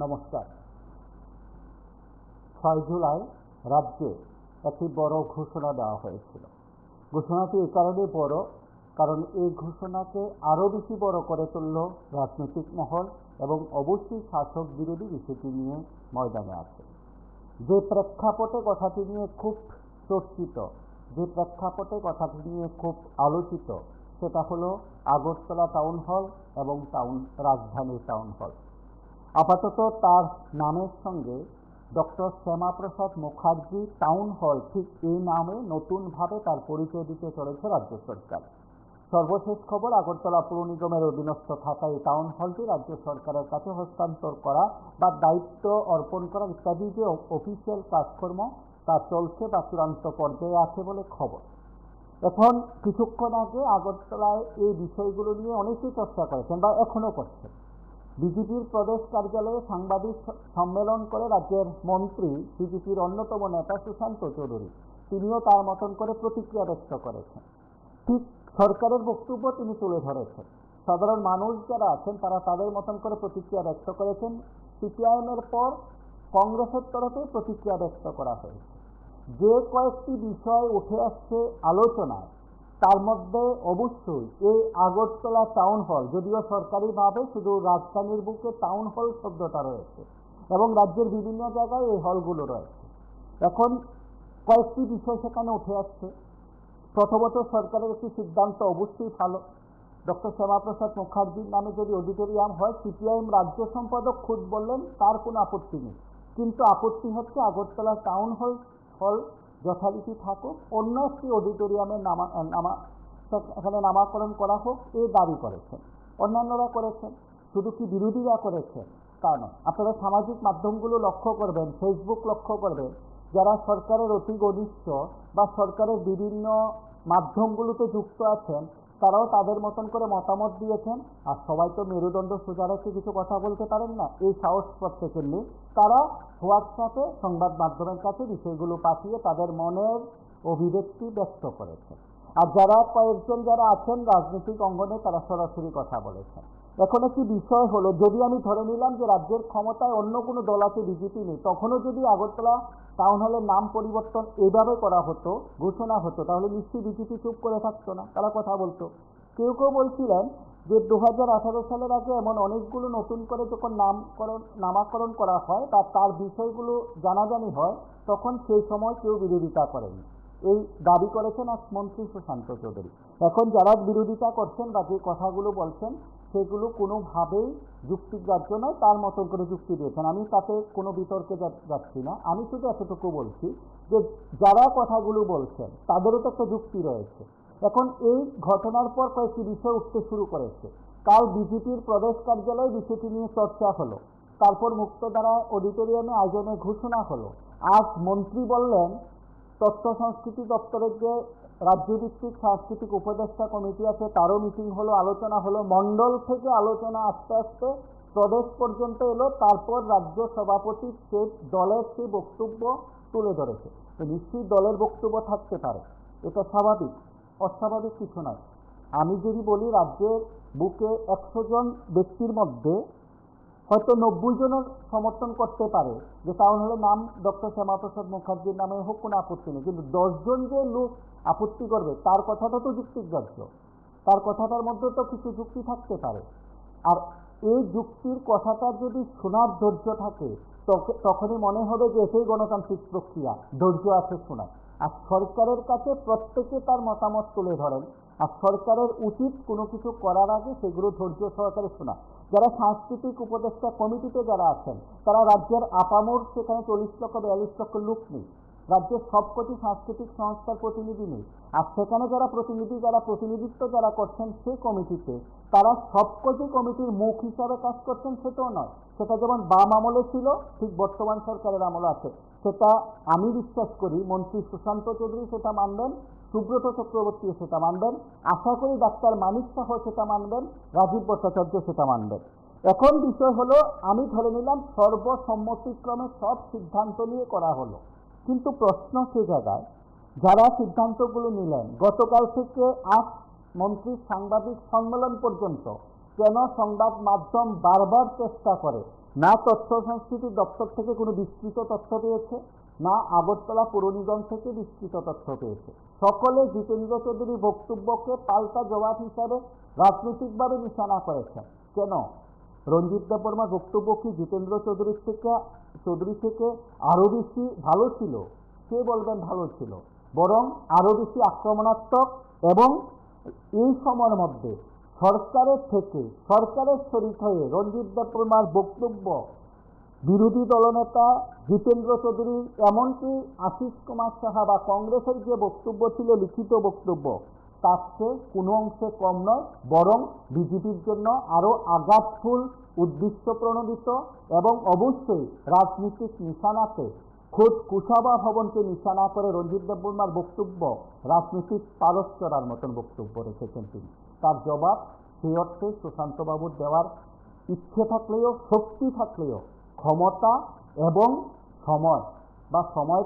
নমস্কার। ৬ জুলাই রাজ্যে একটি বড় ঘোষণা দেওয়া হয়েছিল। ঘোষণাটি এই কারণে বড়, কারণ এই ঘোষণাকে আরও বেশি বড় করে তুলল রাজনৈতিক মহল এবং অবশ্যই শাসক বিরোধী বিষয়টি নিয়ে ময়দানে আছে। যে প্রেক্ষাপটে কথাটি নিয়ে খুব চর্চিত, যে প্রেক্ষাপটে কথাটি নিয়ে খুব আলোচিত, সেটা হলো আগরতলা টাউন হল এবং রাজধানী টাউন হল। আপাতত তার নামের সঙ্গে doctor Shyamaprasad Mukherjee town hall, ঠিক এই নামে নতুনভাবে তার পরিচয় দিতে চলেছে রাজ্য সরকার। সর্বশেষ খবর, আগরতলা পৌর নিগমের অধীনস্থ থাকা এই টাউন হলটি রাজ্য সরকারের কাছে হস্তান্তর করা বা দায়িত্ব অর্পণ করা ইত্যাদি যে অফিসিয়াল কাজকর্ম তা চলছে বা চূড়ান্ত পর্যায়ে আছে বলে খবর। এখন কিছুক্ষণ আগে আগরতলায় এই বিষয়গুলো নিয়ে অনেকেই চর্চা করেছেন বা এখনও করছেন। বিজেপির প্রদেশ কার্যালয়ে সাংবাদিক সম্মেলন করে রাজ্যের মন্ত্রী, বিজেপির অন্যতম নেতা সুশান্ত চৌধুরী, তিনিও তার মতন করে প্রতিক্রিয়া ব্যক্ত করেছেন। ঠিক সরকারের বক্তব্য তিনি তুলে ধরেছেন। সাধারণ মানুষ যারা আছেন তারা তাদের মতন করে প্রতিক্রিয়া ব্যক্ত করেছেন। সিপিআইএমের পর কংগ্রেসের তরফে প্রতিক্রিয়া ব্যক্ত করা হয়েছে। যে কয়েকটি বিষয় উঠে আসছে আলোচনায়, তার মধ্যে অবশ্যই এই আগরতলা টাউন হল, যদিও সরকারিভাবে শুধু রাজধানীর বুকে টাউন হল শব্দটা রয়েছে এবং রাজ্যের বিভিন্ন জায়গায় এই হলগুলো রয়েছে। এখন কয়েকটি বিষয় সেখানে উঠে আসছে। প্রথমত, সরকারের একটি সিদ্ধান্ত অবশ্যই ভালো। ডক্টর শ্যামাপ্রসাদ মুখার্জির নামে যদি অডিটোরিয়াম হয়, সিপিআইএম রাজ্য সম্পাদক খুদ বললেন তার কোনো আপত্তি নেই, কিন্তু আপত্তি হচ্ছে আগরতলা টাউন হল যথারীতি থাকুক, অন্য একটি অডিটোরিয়ামের এখানে নামাকরণ করা হোক, এই দাবি করেছেন। অন্যান্যরা করেছেন, শুধু কি বিরোধীরা করেছেন তা নয়। আপনারা সামাজিক মাধ্যমগুলো লক্ষ্য করবেন, ফেসবুক লক্ষ্য করবেন, যারা সরকারের অতি ঘনিষ্ঠ বা সরকারের বিভিন্ন মাধ্যমগুলোতে যুক্ত আছেন, তারাও তাদের মতন করে মতামত দিয়েছেন। আর সবাই তো মেরুদণ্ড সোজা রেখে কিছু কথা বলতে পারেন না, এই সাহস প্রত্যেকের নেই। তারা হোয়াটসঅ্যাপে সংবাদ মাধ্যমের কাছে বিষয়গুলো পাঠিয়ে তাদের মনের অভিব্যক্তি ব্যক্ত করেছেন। আর যারা কয়েকজন যারা আছেন রাজনৈতিক অঙ্গনে, তারা সরাসরি কথা বলেছেন। এখন একটি বিষয় হলো, যদি আমি ধরে নিলাম যে রাজ্যের ক্ষমতায় অন্য কোনো দল আছে, বিজেপি নেই, তখনও যদি আগরতলা টাউন হলের নাম পরিবর্তন এইভাবে করা হতো, ঘোষণা হতো, তাহলে নিশ্চয়ই বিজেপি চুপ করে থাকতো না, তারা কথা বলতো। কেউ কেউ বলছিলেন যে 2018 সালের আগে এমন অনেকগুলো নতুন করে যখন নামাকরণ করা হয় বা তার বিষয়গুলো জানাজানি হয়, তখন সেই সময় কেউ বিরোধিতা করেনি। এই দাবি করেছেন আজ মন্ত্রী সুশান্ত চৌধুরী। এখন যারা বিরোধিতা করছেন বা যে কথাগুলো বলছেন, সেগুলো কোনোভাবেই যুক্তিগ্রাহ্য নয়, তার মতন করে যুক্তি দিয়েছেন। আমি তাতে কোনো বিতর্কে যাচ্ছি না। আমি শুধু এতটুকু বলছি যে যারা কথাগুলো বলছেন তাদেরও তো একটা যুক্তি রয়েছে। এখন এই ঘটনার পর কয়েকটি বিষয় উঠতে শুরু করেছে। কাল বিজেপির প্রদেশ কার্যালয়ে বিষয়টি নিয়ে চর্চা হলো, তারপর মুক্তধারা অডিটোরিয়ামে আয়োজনের ঘোষণা হলো। আজ মন্ত্রী বললেন, তথ্য সংস্কৃতি দপ্তরের যে রাজ্যভিত্তিক সাংস্কৃতিক উপদেষ্টা কমিটি আছে, তারও মিটিং হলো, আলোচনা হলো, মণ্ডল থেকে আলোচনা আস্তে আস্তে প্রদেশ পর্যন্ত এলো, তারপর রাজ্য সভাপতি দলের সেই বক্তব্য তুলে ধরেছে। তো নিশ্চয়ই দলের বক্তব্য থাকতে পারে, এটা স্বাভাবিক, অস্বাভাবিক কিছু নয়। আমি যদি বলি রাজ্যের বুকে 100 জন ব্যক্তির মধ্যে হয়তো 90 জনের সমর্থন করতে পারে যে টাউন হলের নাম ডক্টর শ্যামাপ্রসাদ মুখার্জির নামে হোক, কোনো আপত্তি নেই, কিন্তু 10 জন যে লোক আপত্তি করবে, তার কথাটা তো যুক্তিগ্রাহ্য, তার কথাটার মধ্যে তো কিছু যুক্তি থাকতে পারে। আর এই যুক্তির কথাটা যদি শোনার ধৈর্য থাকে, তখনই মনে হবে যে এটাই গণতান্ত্রিক প্রক্রিয়া, ধৈর্য আছে শোনার। আর সরকারের কাছে প্রত্যেকে তার মতামত তুলে ধরেন, আর সরকারের উচিত কোনো কিছু করার আগে সেগুলো ধৈর্য সহকারে শোনা। যারা সাংস্কৃতিক উপদেষ্টা কমিটিতে যারা আছেন, তারা রাজ্যের আপামর সেখানে 40 লক্ষ 42 লক্ষ লোক নেই, রাজ্যের সবকটি সাংস্কৃতিক সংস্থার প্রতিনিধি নেই। আর সেখানে যারা প্রতিনিধিত্ব যারা করছেন সেই কমিটিতে, তারা সবকটি কমিটির মুখ হিসাবে কাজ করছেন সেটাও নয়। সেটা যেমন বাম আমলে ছিল, ঠিক বর্তমান সরকারের আমলে আছে। সেটা আমি বিশ্বাস করি মন্ত্রী সুশান্ত চৌধুরী সেটা মানবেন, সুব্রত চক্রবর্তী সেটা মানবেন, আশা করি ডাক্তার মানিক সাহ সেটা মানবেন, রাজীব ভট্টাচার্য সেটা মানবেন। এখন বিষয় হলো, আমি ধরে নিলাম সর্বসম্মতিক্রমে সব সিদ্ধান্ত নিয়ে করা হলো, কিন্তু প্রশ্ন সে জায়গায় যারা সিদ্ধান্তগুলো নিলেন, গতকাল থেকে আজ মন্ত্রীর সাংবাদিক সম্মেলন পর্যন্ত কেন সংবাদ মাধ্যম বারবার চেষ্টা করে, না তথ্য সংস্কৃতি দপ্তর থেকে কোনো বিস্তৃত তথ্য পেয়েছে, না আগরতলা পৌর নিগম থেকে বিস্তৃত তথ্য পেয়েছে। সকলে জিতেন্দ্র চৌধুরীর বক্তব্যকে পাল্টা জবাব হিসাবে রাজনৈতিকভাবে নিশানা করেছে। কেন? রঞ্জিত দেববর্মার বক্তব্য কি জিতেন্দ্র চৌধুরী থেকে আরো বেশি ভালো ছিল? কে বলবেন ভালো ছিল? বরং আরো বেশি আক্রমণাত্মক। এবং এই সময়ের মধ্যে সরকারের শরিক হয়ে রঞ্জিত দেববর্মার বক্তব্য বিরোধী দলনেতা জিতেন্দ্র চৌধুরী, এমনকি আশিস কুমার সাহা বা কংগ্রেসের যে বক্তব্য ছিল, লিখিত বক্তব্য, তার চেয়ে কোনো অংশে কম নয়, বরং বিজেপির জন্য আরো আঘাতফুল, উদ্দেশ্য প্রণোদিত এবং অবশ্যই রাজনীতিক নিশানাতে, খোদ কুশাবা ভবনকে নিশানা করে রঞ্জিত দেববর্মার বক্তব্য রাজনৈতিক পারদ চড়ার মতন বক্তব্য রেখেছেন তিনি। তার জবাব সেই অর্থে সুশান্তবাবুর দেওয়ার ইচ্ছে থাকলেও, শক্তি থাকলেও, ক্ষমতা এবং সময়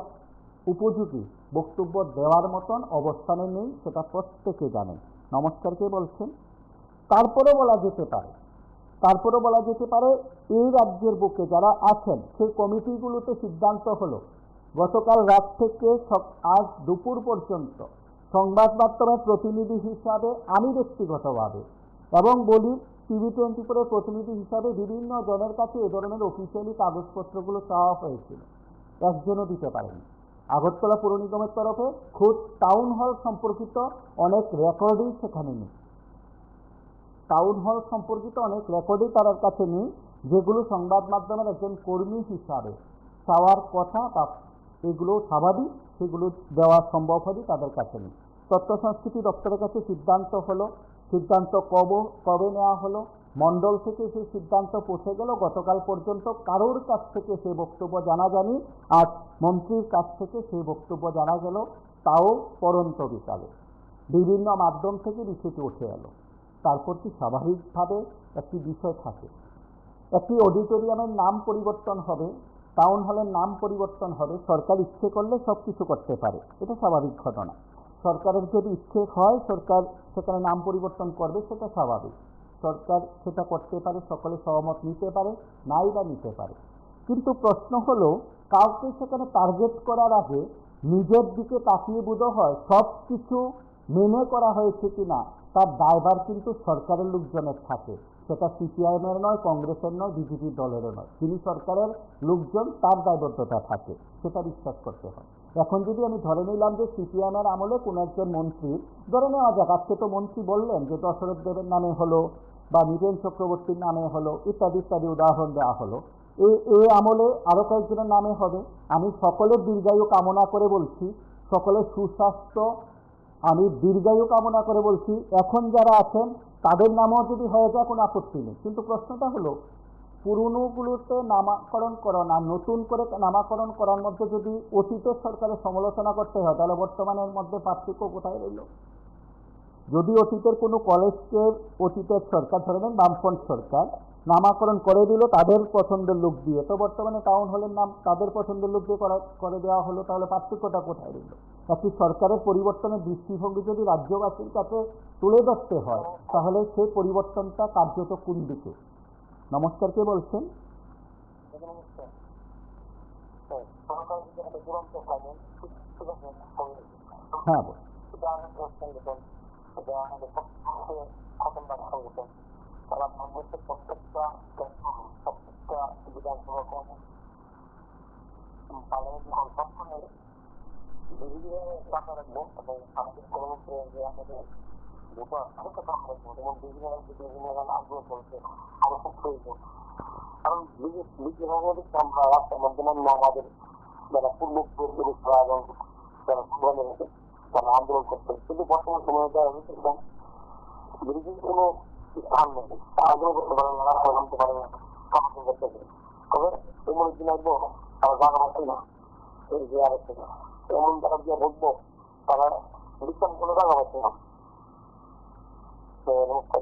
উপযোগী বক্তব্য দেওয়ার মতন অবস্থানে নেই, সেটা প্রত্যেকে জানেন। নমস্কার কে বলছেন? তারপরে বলা যেতে পারে এই রাজ্যের বুকে যারা আছেন সেই কমিটিগুলোতে সিদ্ধান্ত হলো গতকাল রাত থেকে আজ দুপুর পর্যন্ত সংবাদ মাধ্যমের প্রতিনিধি হিসাবে আমি ব্যক্তিগতভাবে এবং বলি TV24 প্রতিনিধি হিসাবে বিভিন্ন জনের কাছে এ ধরনের অফিসিয়ালি কাগজপত্রগুলো চাওয়া হয়েছিল, একজনও দিতে পারেনি। আগরতলা পৌর নিগমের তরফে খোদ টাউন হল সম্পর্কিত অনেক রেকর্ডিং সেখানে নেই, তার কাছে নেই, যেগুলো সংবাদ মাধ্যমের একজন কর্মী হিসাবে চাওয়ার কথা, বা এগুলো স্বাভাবিক, সেগুলো দেওয়া সম্ভব হবে, তাদের কাছে নেই। তথ্য সংস্কৃতি দপ্তরের কাছে সিদ্ধান্ত কবে নেওয়া হলো, মণ্ডল থেকে সেই সিদ্ধান্ত পৌঁছে গেল, গতকাল পর্যন্ত কারোর কাছ থেকে সেই বক্তব্য জানা যায়নি, আজ মন্ত্রীর কাছ থেকে সেই বক্তব্য জানা গেল, তাও পরন্ত বিকালে বিভিন্ন মাধ্যম থেকে বিষয়টি উঠে এলো। তারপর কি স্বাভাবিকভাবে একটি বিষয় থাকে, একটি অডিটোরিয়ামের নাম পরিবর্তন হবে, টাউন হলের নাম পরিবর্তন হবে, সরকার ইচ্ছে করলে সব কিছু করতে পারে, এটা স্বাভাবিক ঘটনা। সরকারের যদি ইচ্ছে হয় সরকার সেখানে নাম পরিবর্তন করবে, সেটা স্বাভাবিক। সরকার সেটা করতে পারে, সকলে সহমত নিতে পারে, নাই বা নিতে পারে। কিন্তু প্রশ্ন হলো, কাউকে সেখানে টার্গেট করার আগে নিজের দিকে তাকিয়ে বোধ হয় সব কিছু মেনে করা হয়েছে কিনা তার দায়ভার কিন্তু সরকারের লোকজনের থাকে, সেটা CPIM-এর নয়, কংগ্রেসের নয়, বিজেপি দলেরও নয়। যিনি সরকারের লোকজন, তার দায়বদ্ধতা থাকে, সেটা বিশ্বাস করতে হয়। এখন যদি আমি ধরে নিলাম যে CPIM-এর আমলে কোনো একজন মন্ত্রী, ধরে নেওয়া যাক, আজকে তো মন্ত্রী বললেন যে দশরথ দেবের নামে হলো বা নীরেন চক্রবর্তীর নামে হলো, ইত্যাদি ইত্যাদি উদাহরণ দেওয়া হলো, এই আমলে আরো কয়েকজনের নামে হবে। আমি সকলের দীর্ঘায়ু কামনা করে বলছি, সকলের সুস্বাস্থ্য আমি দীর্ঘায়ু কামনা করে বলছি, এখন যারা আছেন তাদের নামও যদি হয়ে যায় কোনো আপত্তি নেই। কিন্তু প্রশ্নটা হলো, পুরনোগুলোতে নামাকরণ করা না নতুন করে নামাকরণ করার মধ্যে যদি অতীতের সরকারের সমালোচনা করতে হয়, তাহলে বর্তমানের মধ্যে পার্থক্য কোথায় রইল? যদি অতীতের কোনো কলেজকে অতীতের সরকার, ধরে নেন বামফ্রন্ট সরকার, নামাকরণ করে দিল তাদের পছন্দের লোক দিয়ে, তো বর্তমানে টাউন হলের নাম তাদের পছন্দের লোক দিয়ে করে দেওয়া হলো, তাহলে পার্থক্যটা কোথায় রইল? একটি সরকারের পরিবর্তনের দৃষ্টিভঙ্গি যদি রাজ্যবাসীর কাছে তুলে ধরতে হয়, তাহলে সেই পরিবর্তনটা কার্যত কোন দিকে? নমস্কার কে বলছেন? হ্যাঁ বল। তারা বাংলাদেশের প্রত্যেকটা বিধানসভা পার্লামেন্ট বিভিন্ন টাকা রাখবো এবং আমাদের কর্মসূচি যে আমাদের আরেকটা কাম রাখবো, যেমন বিভিন্ন আগ্রহ চলছে আরো খুব প্রয়োজন। কারণ আমরা রাস্তার মাধ্যমে আমাদের যারা পূর্ব এবং যারা সংগ্রামী আছে তারা আন্দোলন করছে, কিন্তু বর্তমান সময়ে বিরোধী কোনো স্থান নেই, আগ্রহ করতে পারে না, রাস্তা নামতে পারে না, সমর্থন করতে পারে। তবে এমন একদিন আসবো তারা জানা আছে না, এই যে আর আছে না, এমন যারা গিয়ে বলবো তারা বিশ্বাস কোনো জানা হচ্ছে না। নমস্কার,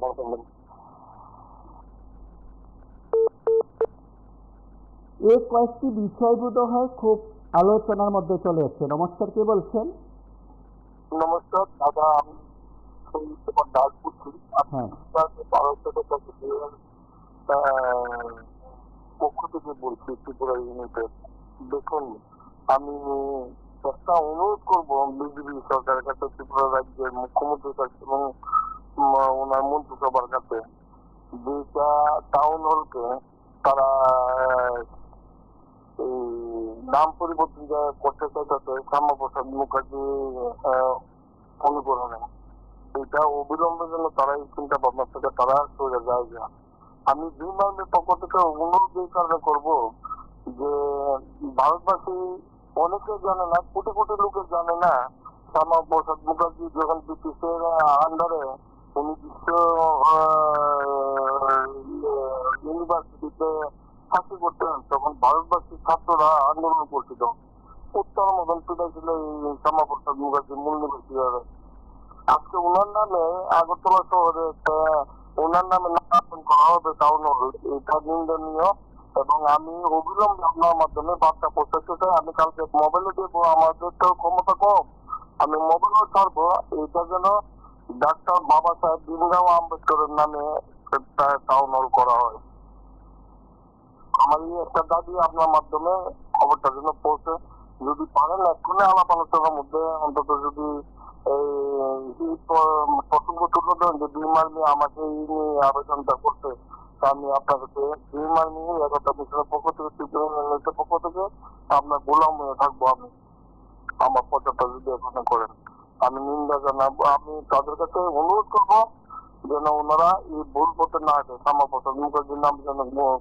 এই কয়েকটি বিষয় বোধ হয় খুব আলোচনার মধ্যে চলে এসছে। নমস্কার কে বলছেন? নমস্কার দাদা, ডাক করছি হ্যাঁ পক্ষ থেকে বলছি ত্রিপুরা ইউনিটের। দেখুন, আমি একটা অনুরোধ করবো বিজেপি সরকারের কাছে, ত্রিপুরা রাজ্যের মুখ্যমন্ত্রীর কাছে এবং ওনার মন্ত্রিসভার কাছে, যেটা টাউন হলকে তারা এই নাম পরিবর্তন করতে চাইতেছে শ্যামাপ্রসাদ মুখার্জি অনুকরণে, এটা অবিলম্বের জন্য তারা এই চিন্তা ভাবনা থেকে তারা সরে যায়। আমি বিমানের পক্ষ থেকে অনুরোধ এই কারণে করবো যে ভারতবাসী অনেকে জানে না, কোটি কোটি লোকে জানে না শ্যামাপ্রসাদ মুখার্জি যখন ব্রিটিশের আন্ডারে উনি বিশ্ব ইউনিভার্সিটিতে চাকরি করতেন, তখন ভারতবাসীর ছাত্ররা আন্দোলন করছিল, উত্তর মতন পিটাইছিল এই শ্যামাপ্রসাদ মুখার্জি মূল নিবাসীরা। আজকে ওনার নামে আগরতলা শহরে ওনার নামে নামাঙ্কন করা হবে টাউন হল, এটা নিন্দনীয়। এবং আমি অবিলম্বে আপনার মাধ্যমে বার্তা পৌঁছাতে চাই। আমি কালকে মোবাইলে দেবো, আমাদের তো ক্ষমতা কম, আমি মোবাইলও ছাড়বো, এটা যেন ডাক্তার বাবা সাহেব ভীমরাও আম্বেদকরের নামে টাউন হল করা হয়। আমার এই একটা দাবি আপনার মাধ্যমে খবরটা যেন পৌঁছে, যদি পারেন এক্ষুনি আলাপ আলোচনার মধ্যে অন্তত যদি এই প্রসঙ্গ তুলে দেন যে বিমার্মি আমাকে এই নিয়ে আবেদনটা করতে, আমি আপনার কাছে বিমার্মি একটা মিশনের পক্ষ থেকে ত্রিপুরা পক্ষ থেকে আপনার গোলাম হয়ে থাকবো। আমি আমার প্রচারটা যদি এখানে করেন আমি নিন্দা জানাবো। আমি তাদের কাছে অনুরোধ করবো যেন ওনারা এই ভুল পথে না আসে, শ্যামাপ্রসাদ মুখার্জির নাম যেন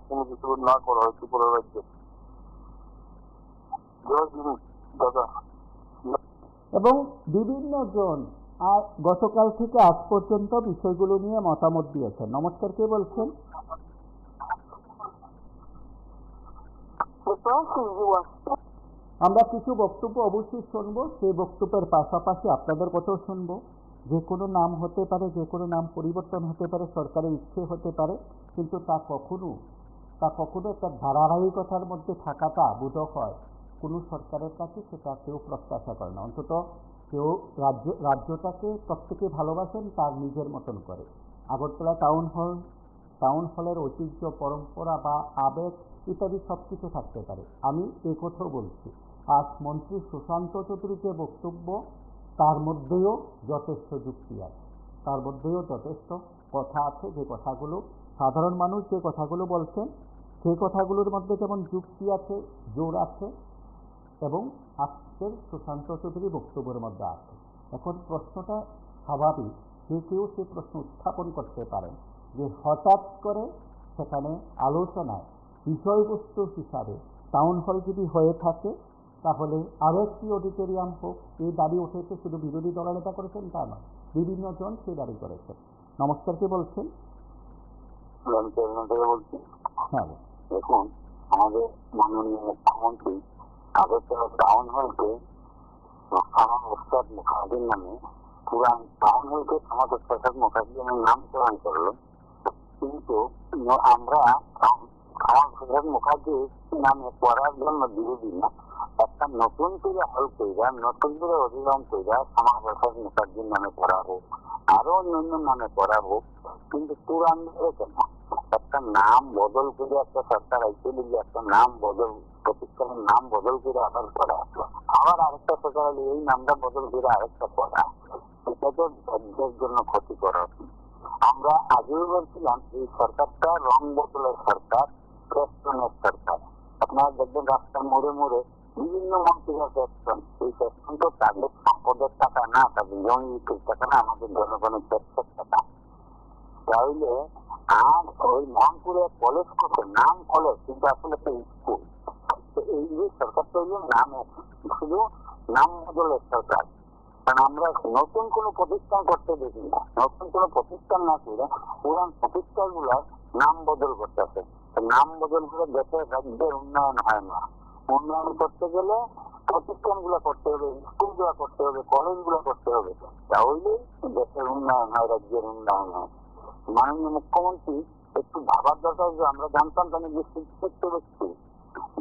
কোনো কিছু না করা হয় ত্রিপুরা রাজ্যে। জয় হিন্দ দাদা। এবং বিভিন্ন জন আর গতকাল থেকে আজ পর্যন্ত বিষয়গুলো নিয়ে মতামত দিয়েছেন। নমস্কার, কে বলছেন? আমরা কিছু বক্তব্য অবশ্যই শুনবো, সেই বক্তব্যের পাশাপাশি আপনাদের কথাও শুনবো। যে কোনো নাম হতে পারে, যে কোনো নাম পরিবর্তন হতে পারে, সরকারের ইচ্ছে হতে পারে, কিন্তু তা কখনো একটা ধারাবাহিকতার মধ্যে থাকাটা বোধ হয় কোনো সরকারের কাছে সেটা কেউ প্রত্যাশা করে না। অন্তত কেউ রাজ্যটাকে প্রত্যেকে ভালোবাসেন তার নিজের মতন করে। আগরতলা টাউন হলের ঐতিহ্য, পরম্পরা বা আবেগ ইত্যাদি সব কিছু থাকতে পারে। আমি এই কথাও বলছি, আজ মন্ত্রী সুশান্ত চৌধুরীর যে বক্তব্য তার মধ্যেও যথেষ্ট যুক্তি আছে, তার মধ্যেও যথেষ্ট কথা আছে, যে কথাগুলো সাধারণ মানুষ যে কথাগুলো বলছেন সেই কথাগুলোর মধ্যে যেমন যুক্তি আছে, জোর আছে, এবং আজকের সুশান্ত চৌধুরী বক্তব্যের মধ্যে আছে। এখন প্রশ্নটা স্বাভাবিক, যে কেউ সে প্রশ্ন উত্থাপন করতে পারেন যে হঠাৎ করে সেখানে আলোচনায় বিষয়বস্তু হিসাবে টাউন হল যদি হয়ে থাকে তাহলে আরও একটি অডিটোরিয়াম হোক, এই দাবি উঠেছে। শুধু বিরোধী দলনেতা করেছেন তা নয়, বিভিন্ন জন সেই দাবি করেছেন। নমস্কার, কে বলছেন? হ্যাঁ, দেখুন, আমাদের মাননীয় মুখ্যমন্ত্রী আগরতলা টাউন হলকে শ্যামাপ্রসাদ মুখার্জির নামে, পুরান টাউন হলকে শ্যামাপ্রসাদ মুখার্জির নামকরণ করলো। কিন্তু আমরা শ্যামাপ্রসাদ মুখার্জির নামে পড়ার জন্য বিরোধী না, একটা নতুন করে হল কইরা, নতুন করে অধিগ্রহণ কইরা শ্যামাপ্রসাদ মুখার্জির নামে পড়া হোক, আরো অন্যান্য নামে পড়া হোক, কিন্তু পুরান কেন একটা নাম বদল করে, একটা সরকার আইতে দিলে একটা নাম বদল, প্রতিষ্ঠানের নাম বদল করে আবার করা, আবার আরেকটা সরকার এই নামটা বদল করে আরেকটা করা, এটা তো রাজ্যের জন্য ক্ষতিকর। আমরা আগেও বলছিলাম এই সরকারটা রং বদলের সরকার, ফ্যাশনের সরকার। আপনারা দেখবেন রাস্তার মোড়ে মোড়ে বিভিন্ন মন্ত্রীরা ফ্যাশন, এই ফ্যাশন তো তাদের সম্পদের টাকা না, তাদের জমির টাকা না, আমাদের জনগণের ট্যাক্সের টাকা। তাহলে আর ওই মহানপুরে কলেজ করছে, নাম কলেজ, কিন্তু আসলে স্কুল। এই যে সরকারটা হইল নামে, শুধু নাম বদলের সরকার। কারণ আমরা নতুন কোনো প্রতিষ্ঠান করতে দেখি না, নতুন কোনো প্রতিষ্ঠান না করে পুরান প্রতিষ্ঠান গুলার নাম বদল করতেছে। নাম বদল করে দেশের রাজ্যের উন্নয়ন হয় না। উন্নয়ন করতে গেলে প্রতিষ্ঠান গুলা করতে হবে, স্কুল গুলা করতে হবে, কলেজ গুলা করতে হবে, তাহলে দেশের উন্নয়ন হয়, রাজ্যের উন্নয়ন হয়। মাননীয় মুখ্যমন্ত্রী একটু ভাবার দরকার যে আমরা জানতাম আমি যে শিক্ষিত ব্যক্তি,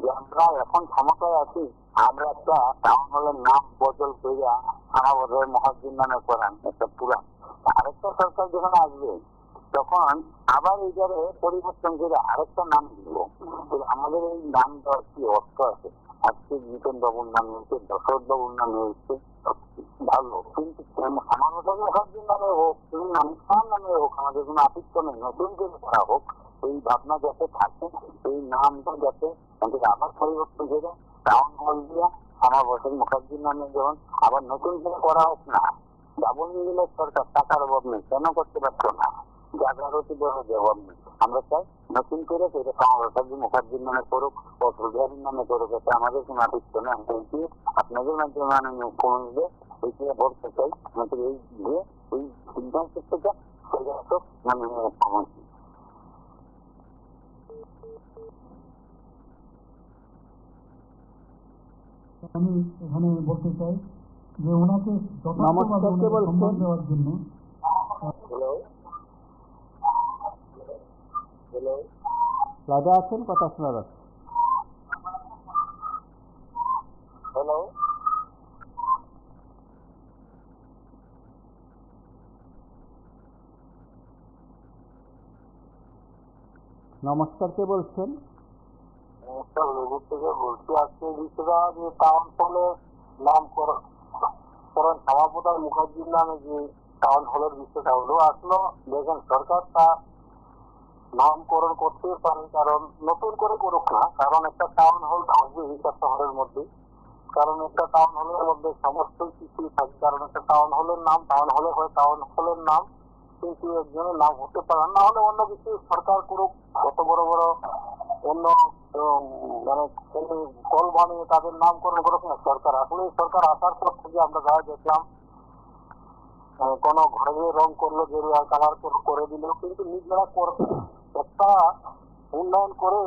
যে আমরা এখন ক্ষমতায় আছি, আমরা একটা টাউন হলের নাম বদল করিয়া শ্যামাপ্রসাদ মুখার্জির নামে করান একটা পুরান, আরেকটা সরকার যখন আসবে তখন আবার এইটারে পরিবর্তন করে আরেকটা নাম দিব। আমাদের এই নাম দেওয়ার কি অর্থ আছে? আজকে জিতেন বাবুর নামে হয়েছে, দশরথ বাবুর নামে হয়েছে, ভালো, কিন্তু আমার মুখার্জির নামে হোক, তুমি নামিকার নামে হোক, আমাদের কোনো আপত্ত নেই, নতুন করে করা হোক, এই ভাবনা যাতে থাকে, এই নামটা যাতে আবার পরিবর্তন করে টাউন হল দিয়া আমার বসেন মুখার্জির নামে যখন আবার নতুন করে করা হোক না। ডাবল মিডিলের সরকার টাকার অভাব নেই, কেন করতে পারছো না? জায়গার অতি বড় অভাব নেই। আমরা চাই নতুন করে সেটা শ্যামাপ্রসাদ মুখার্জির নামে করুক, অসুবিধার নামে করুক, এটা আমাদের কোনো আপত্ত নেই। আমি বলছি আপনাদের মাধ্যমে মাননীয় মুখ্যমন্ত্রী এইটা বলতে চাই, আমাদের এই যে এই সিদ্ধান্তটা সেটা হোক মাননীয় মুখ্যমন্ত্রী। আমি এখানে বলতে চাই যে ওনাকে সম্মান দেওয়ার জন্য লাইভে আছেন, কথা শোনা যাচ্ছে। হ্যালো, নমস্কার, কে বলছেন? লেবুর থেকে বলছি। আজকে বিষয়টা যে টাউন হলের নামকরণ শ্যামাপ্রসাদ মুখার্জির নামে যে টাউন হলের বিষয়টা হলো, আসলে দেখেন সরকার তা নামকরণ করতে পারে, কারণ নতুন করে করুক না, কারণ একটা টাউন হল থাকবে একটা শহরের মধ্যে, কারণ একটা টাউন হলের মধ্যে সমস্ত কিছু থাকে, কারণ একটা টাউন হলের নাম টাউন হলে হয়, টাউন হলের নাম কিন্তু একজনের নাম হতে পারে না। হলে অন্য কিছু সরকার করুক, কত বড় বড় অন্য মানে কল বানিয়ে তাদের নামকরণ করুক না সরকার। আসলে সরকার আসার পর থেকে আমরা যা দেখলাম, কোন ঘরে রং করলো, গেরুয়া কালার করে দিল, কিন্তু নিজেরা একটা উন্নয়ন করে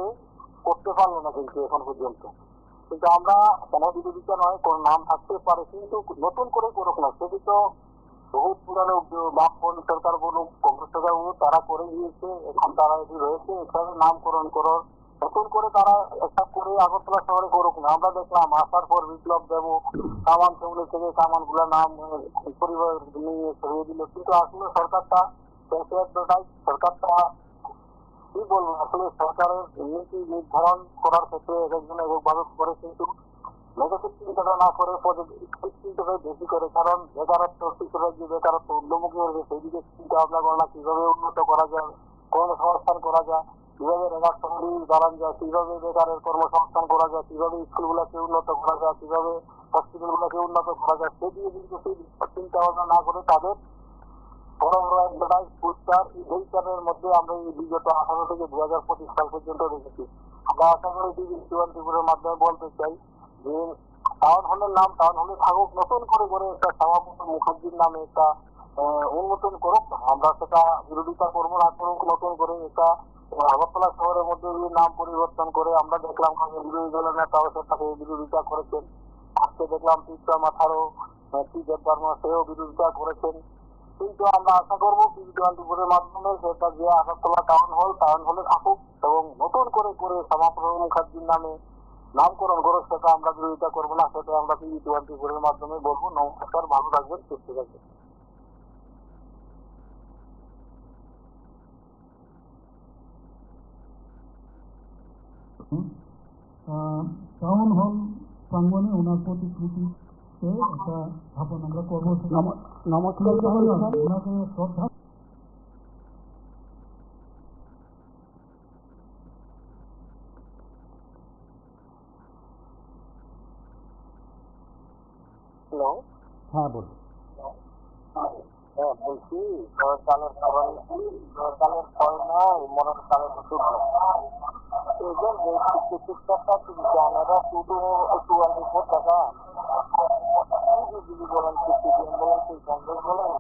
করতে পারলো না কিন্তু এখন পর্যন্ত। কিন্তু আমরা কোনো বিরোধিতা নয়, কোন নাম থাকতে পারে, কিন্তু নতুন করে করুক না। সেটি তো বহুত পুরানো বামপন সরকার বলুক, কংগ্রেস সরকার বলুক, তারা করে দিয়েছে, এখন তারা এটি রয়েছে, এখানে নামকরণ করার নতুন করে তারা একটা করে আগরতলা শহরে করুক না। আমরা দেখলাম আসার পর বিপ্লব দেব কামান সেগুলি থেকে কামান গুলা নাম পরিবার নিয়ে সরিয়ে দিল, কিন্তু আসলে সরকারটা সরকারটা কি বলবো, আসলে সরকারের নীতি নির্ধারণ করার ক্ষেত্রে এক একজন এক একভাবে করে, কিন্তু নেগেটিভ চিন্তাটা না করে পজিটিভ চিন্তাটাই বেশি করে। কারণ বেকারত্ব শিশুরা যে বেকারত্ব উন্নমুখী হয়েছে, সেই দিকে চিন্তা ভাবনা করে না, কিভাবে উন্নত করা যায়, কর্মসংস্থান করা যায়, কিভাবে রেগার সঙ্গে দাঁড়ান যায়, কিভাবে বেকারের কর্মসংস্থান করা যায়, কিভাবে স্কুলগুলোকে উন্নত করা যায়, কিভাবে হসপিটালগুলোকে উন্নত করা যায়, সেই দিকে কিন্তু সেই চিন্তা ভাবনা না করে তাদের বড় বড় অ্যাডভার্টাইজ পোস্টার এইটার মধ্যে আমরা এই বিগত 18 থেকে 2025 সাল পর্যন্ত রেখেছি। আমরা আশা করি ত্রিপুরের মাধ্যমে বলতে চাই যে টাউন হলের নাম টাউন হলে থাকুক, নতুন করে করে একটা শ্যামাপ্রসাদ মুখার্জির নামে একটা উন্মোচন করুক। আমরা সেটা বিরোধিতা করবো না, করুক নতুন করে একটা আগরতলা শহরের মধ্যে নাম পরিবর্তন করে। আমরা দেখলাম বিরোধী দলের নেতাও সেটাকে বিরোধিতা করেছেন। আজকে দেখলাম পিতা মাথারও দেব বর্মা সেও বিরোধিতা করেছেন। কিন্তু আমরা আশা করবো ত্রিপুরের মাধ্যমে সেটা যে আগরতলা টাউন হলে থাকুক এবং নতুন করে করে শ্যামাপ্রসাদ মুখার্জির নামে নামকরণ করুক, সেটা আমরা বিরোধিতা করবো না, সেটা আমরা ত্রিপুরের মাধ্যমে বলবো। নমস্কার, ভালো থাকবেন, সুস্থ থাকবেন। টাউন হল প্রাঙ্গণে ওনার প্রতিকৃতিতে একটা স্থাপন আমরা করবো। নমস্কার, ওনাকে শ্রদ্ধা হ্যাঁ বলুন। হ্যাঁ বলছি, কালের খাবার কালের ফল নয়, মনের কালের ওষুধ নয়। এদের চিকিৎসাটা কিন্তু জানারা শুধু 44 টাকা বিজেপি বলেন, সিপিএম বলেন, কংগ্রেস বলেন,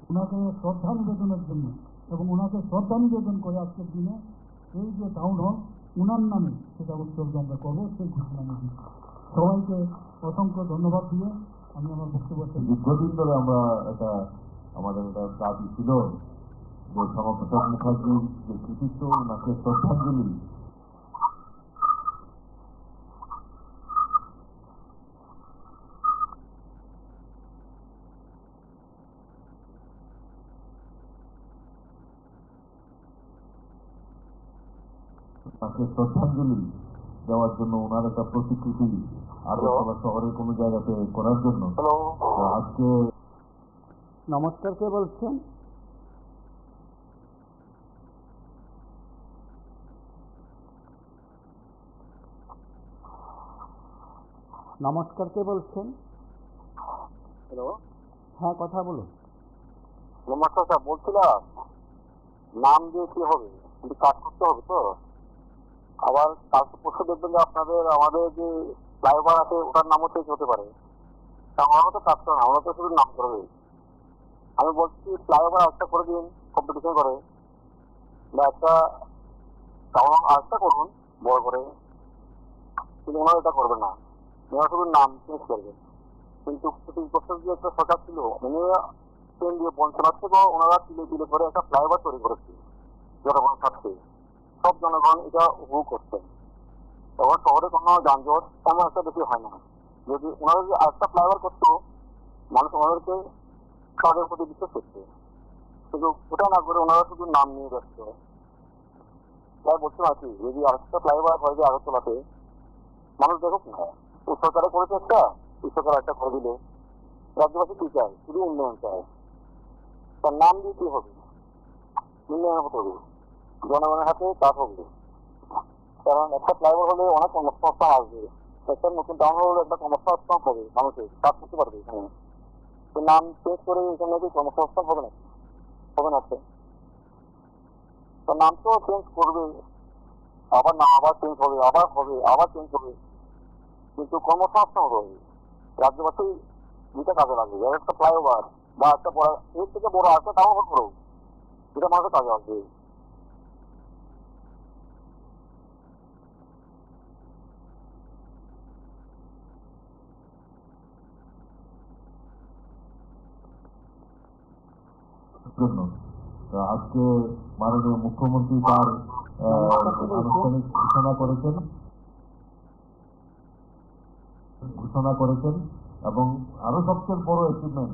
ওনাকে শ্রদ্ধা নিবেদনের জন্য এবং ওনাকে শ্রদ্ধা নিবেদন করে আজকের দিনে এই যে টাউন হল ওনার নামে সেটা উৎসর্গ আমরা করবো, সেই ঘোষণা নিয়ে সবাইকে অসংখ্য ধন্যবাদ দিয়ে আমি আমার বক্তব্য দীর্ঘদিন ধরে আমরা আমাদের একটা দাবি ছিল যে শ্যামাপ্রসাদ মুখার্জির যে কৃতিত্ব, ওনাকে শ্রদ্ধাঞ্জলি তাকে শ্রদ্ধাঞ্জলি দেওয়ার জন্য ওনার একটা প্রতিকৃতি আগরতলা শহরের কোনো জায়গাতে করার জন্য আজকে। নমস্কার, কে বলছেন? নমস্কার, কে বলছেন? হ্যালো, হ্যাঁ, কথা বলুন। নমস্কার স্যার, বলছিলাম নাম দিয়ে কি হবে, কিন্তু কাজ করতে হবে তো। আবার কালকে পরশু দেখবেন যে আপনাদের আমাদের যে ফ্লাইওভার আছে ওটার নামও চেঞ্জ হতে পারে। তা আমরা তো কাজ করে না, আমরা তো শুধু নাম করবে। আমি বলছি ফ্লাইওভার আরেকটা করে দিন, কম্পিটিশন করে, বা একটা টাউন আরেকটা করুন বড় করে, কিন্তু ওনারা এটা করবে না, ওনারা শুধু নাম চেঞ্জ করবে। কিন্তু 25 বছর যে একটা সরকার ছিল, উনি ট্রেন দিয়ে পঞ্চনাথ থেকে ওনারা তিলে তিলে করে একটা ফ্লাইওভার তৈরি করেছে জনগণ স্বার্থে। সব জনগণ এটা উপভোগ করছেন। তখন শহরে কোনো যানজট তেমন একটা বেশি হয় না। যদি ওনারা যদি আরেকটা ফ্লাইওভার করতো, মানুষ ওনাদেরকে তাদের প্রতি বিশ্বাস করছে। কিন্তু ওটা না করে ওনারা শুধু নাম নিয়ে ব্যস্ত। তাই বলছেন আর কি, যদি আরেকটা ফ্লাইওভার হয় যে আগরতলাতে, মানুষ দেখুক না, এই সরকারে করেছে একটা, এই সরকার একটা করে দিলে রাজ্যবাসী কি চায়? শুধু উন্নয়ন চায়। তার নাম দিয়ে কি হবে? উন্নয়ন হতে হবে, জনগণের হাতে কাজ হবে। কারণ একটা ফ্লাইওভার হলে অনেক কর্মসংস্থান আসবে, একটা নতুন টাউন হলে একটা কর্মসংস্থান হবে, মানুষের কাজ করতে পারবে এখানে। তো নাম চেঞ্জ করে এখানে কি কর্মসংস্থান হবে না? হবে না। তো নাম তো চেঞ্জ করবে, আবার না আবার চেঞ্জ হবে, আবার হবে, আবার চেঞ্জ হবে, কিন্তু কর্মসংস্থান হবে। রাজ্যবাসী যেটা কাজে লাগবে, একটা ফ্লাইওভার বা একটা বড়, এর থেকে বড় একটা টাউন হল করো, যেটা মানুষের কাজে আসবে। জন্য আজকে মাননীয় মুখ্যমন্ত্রী তার আনুষ্ঠানিক ঘোষণা করেছেন এবং আরো সবচেয়ে বড় অ্যাচিভমেন্ট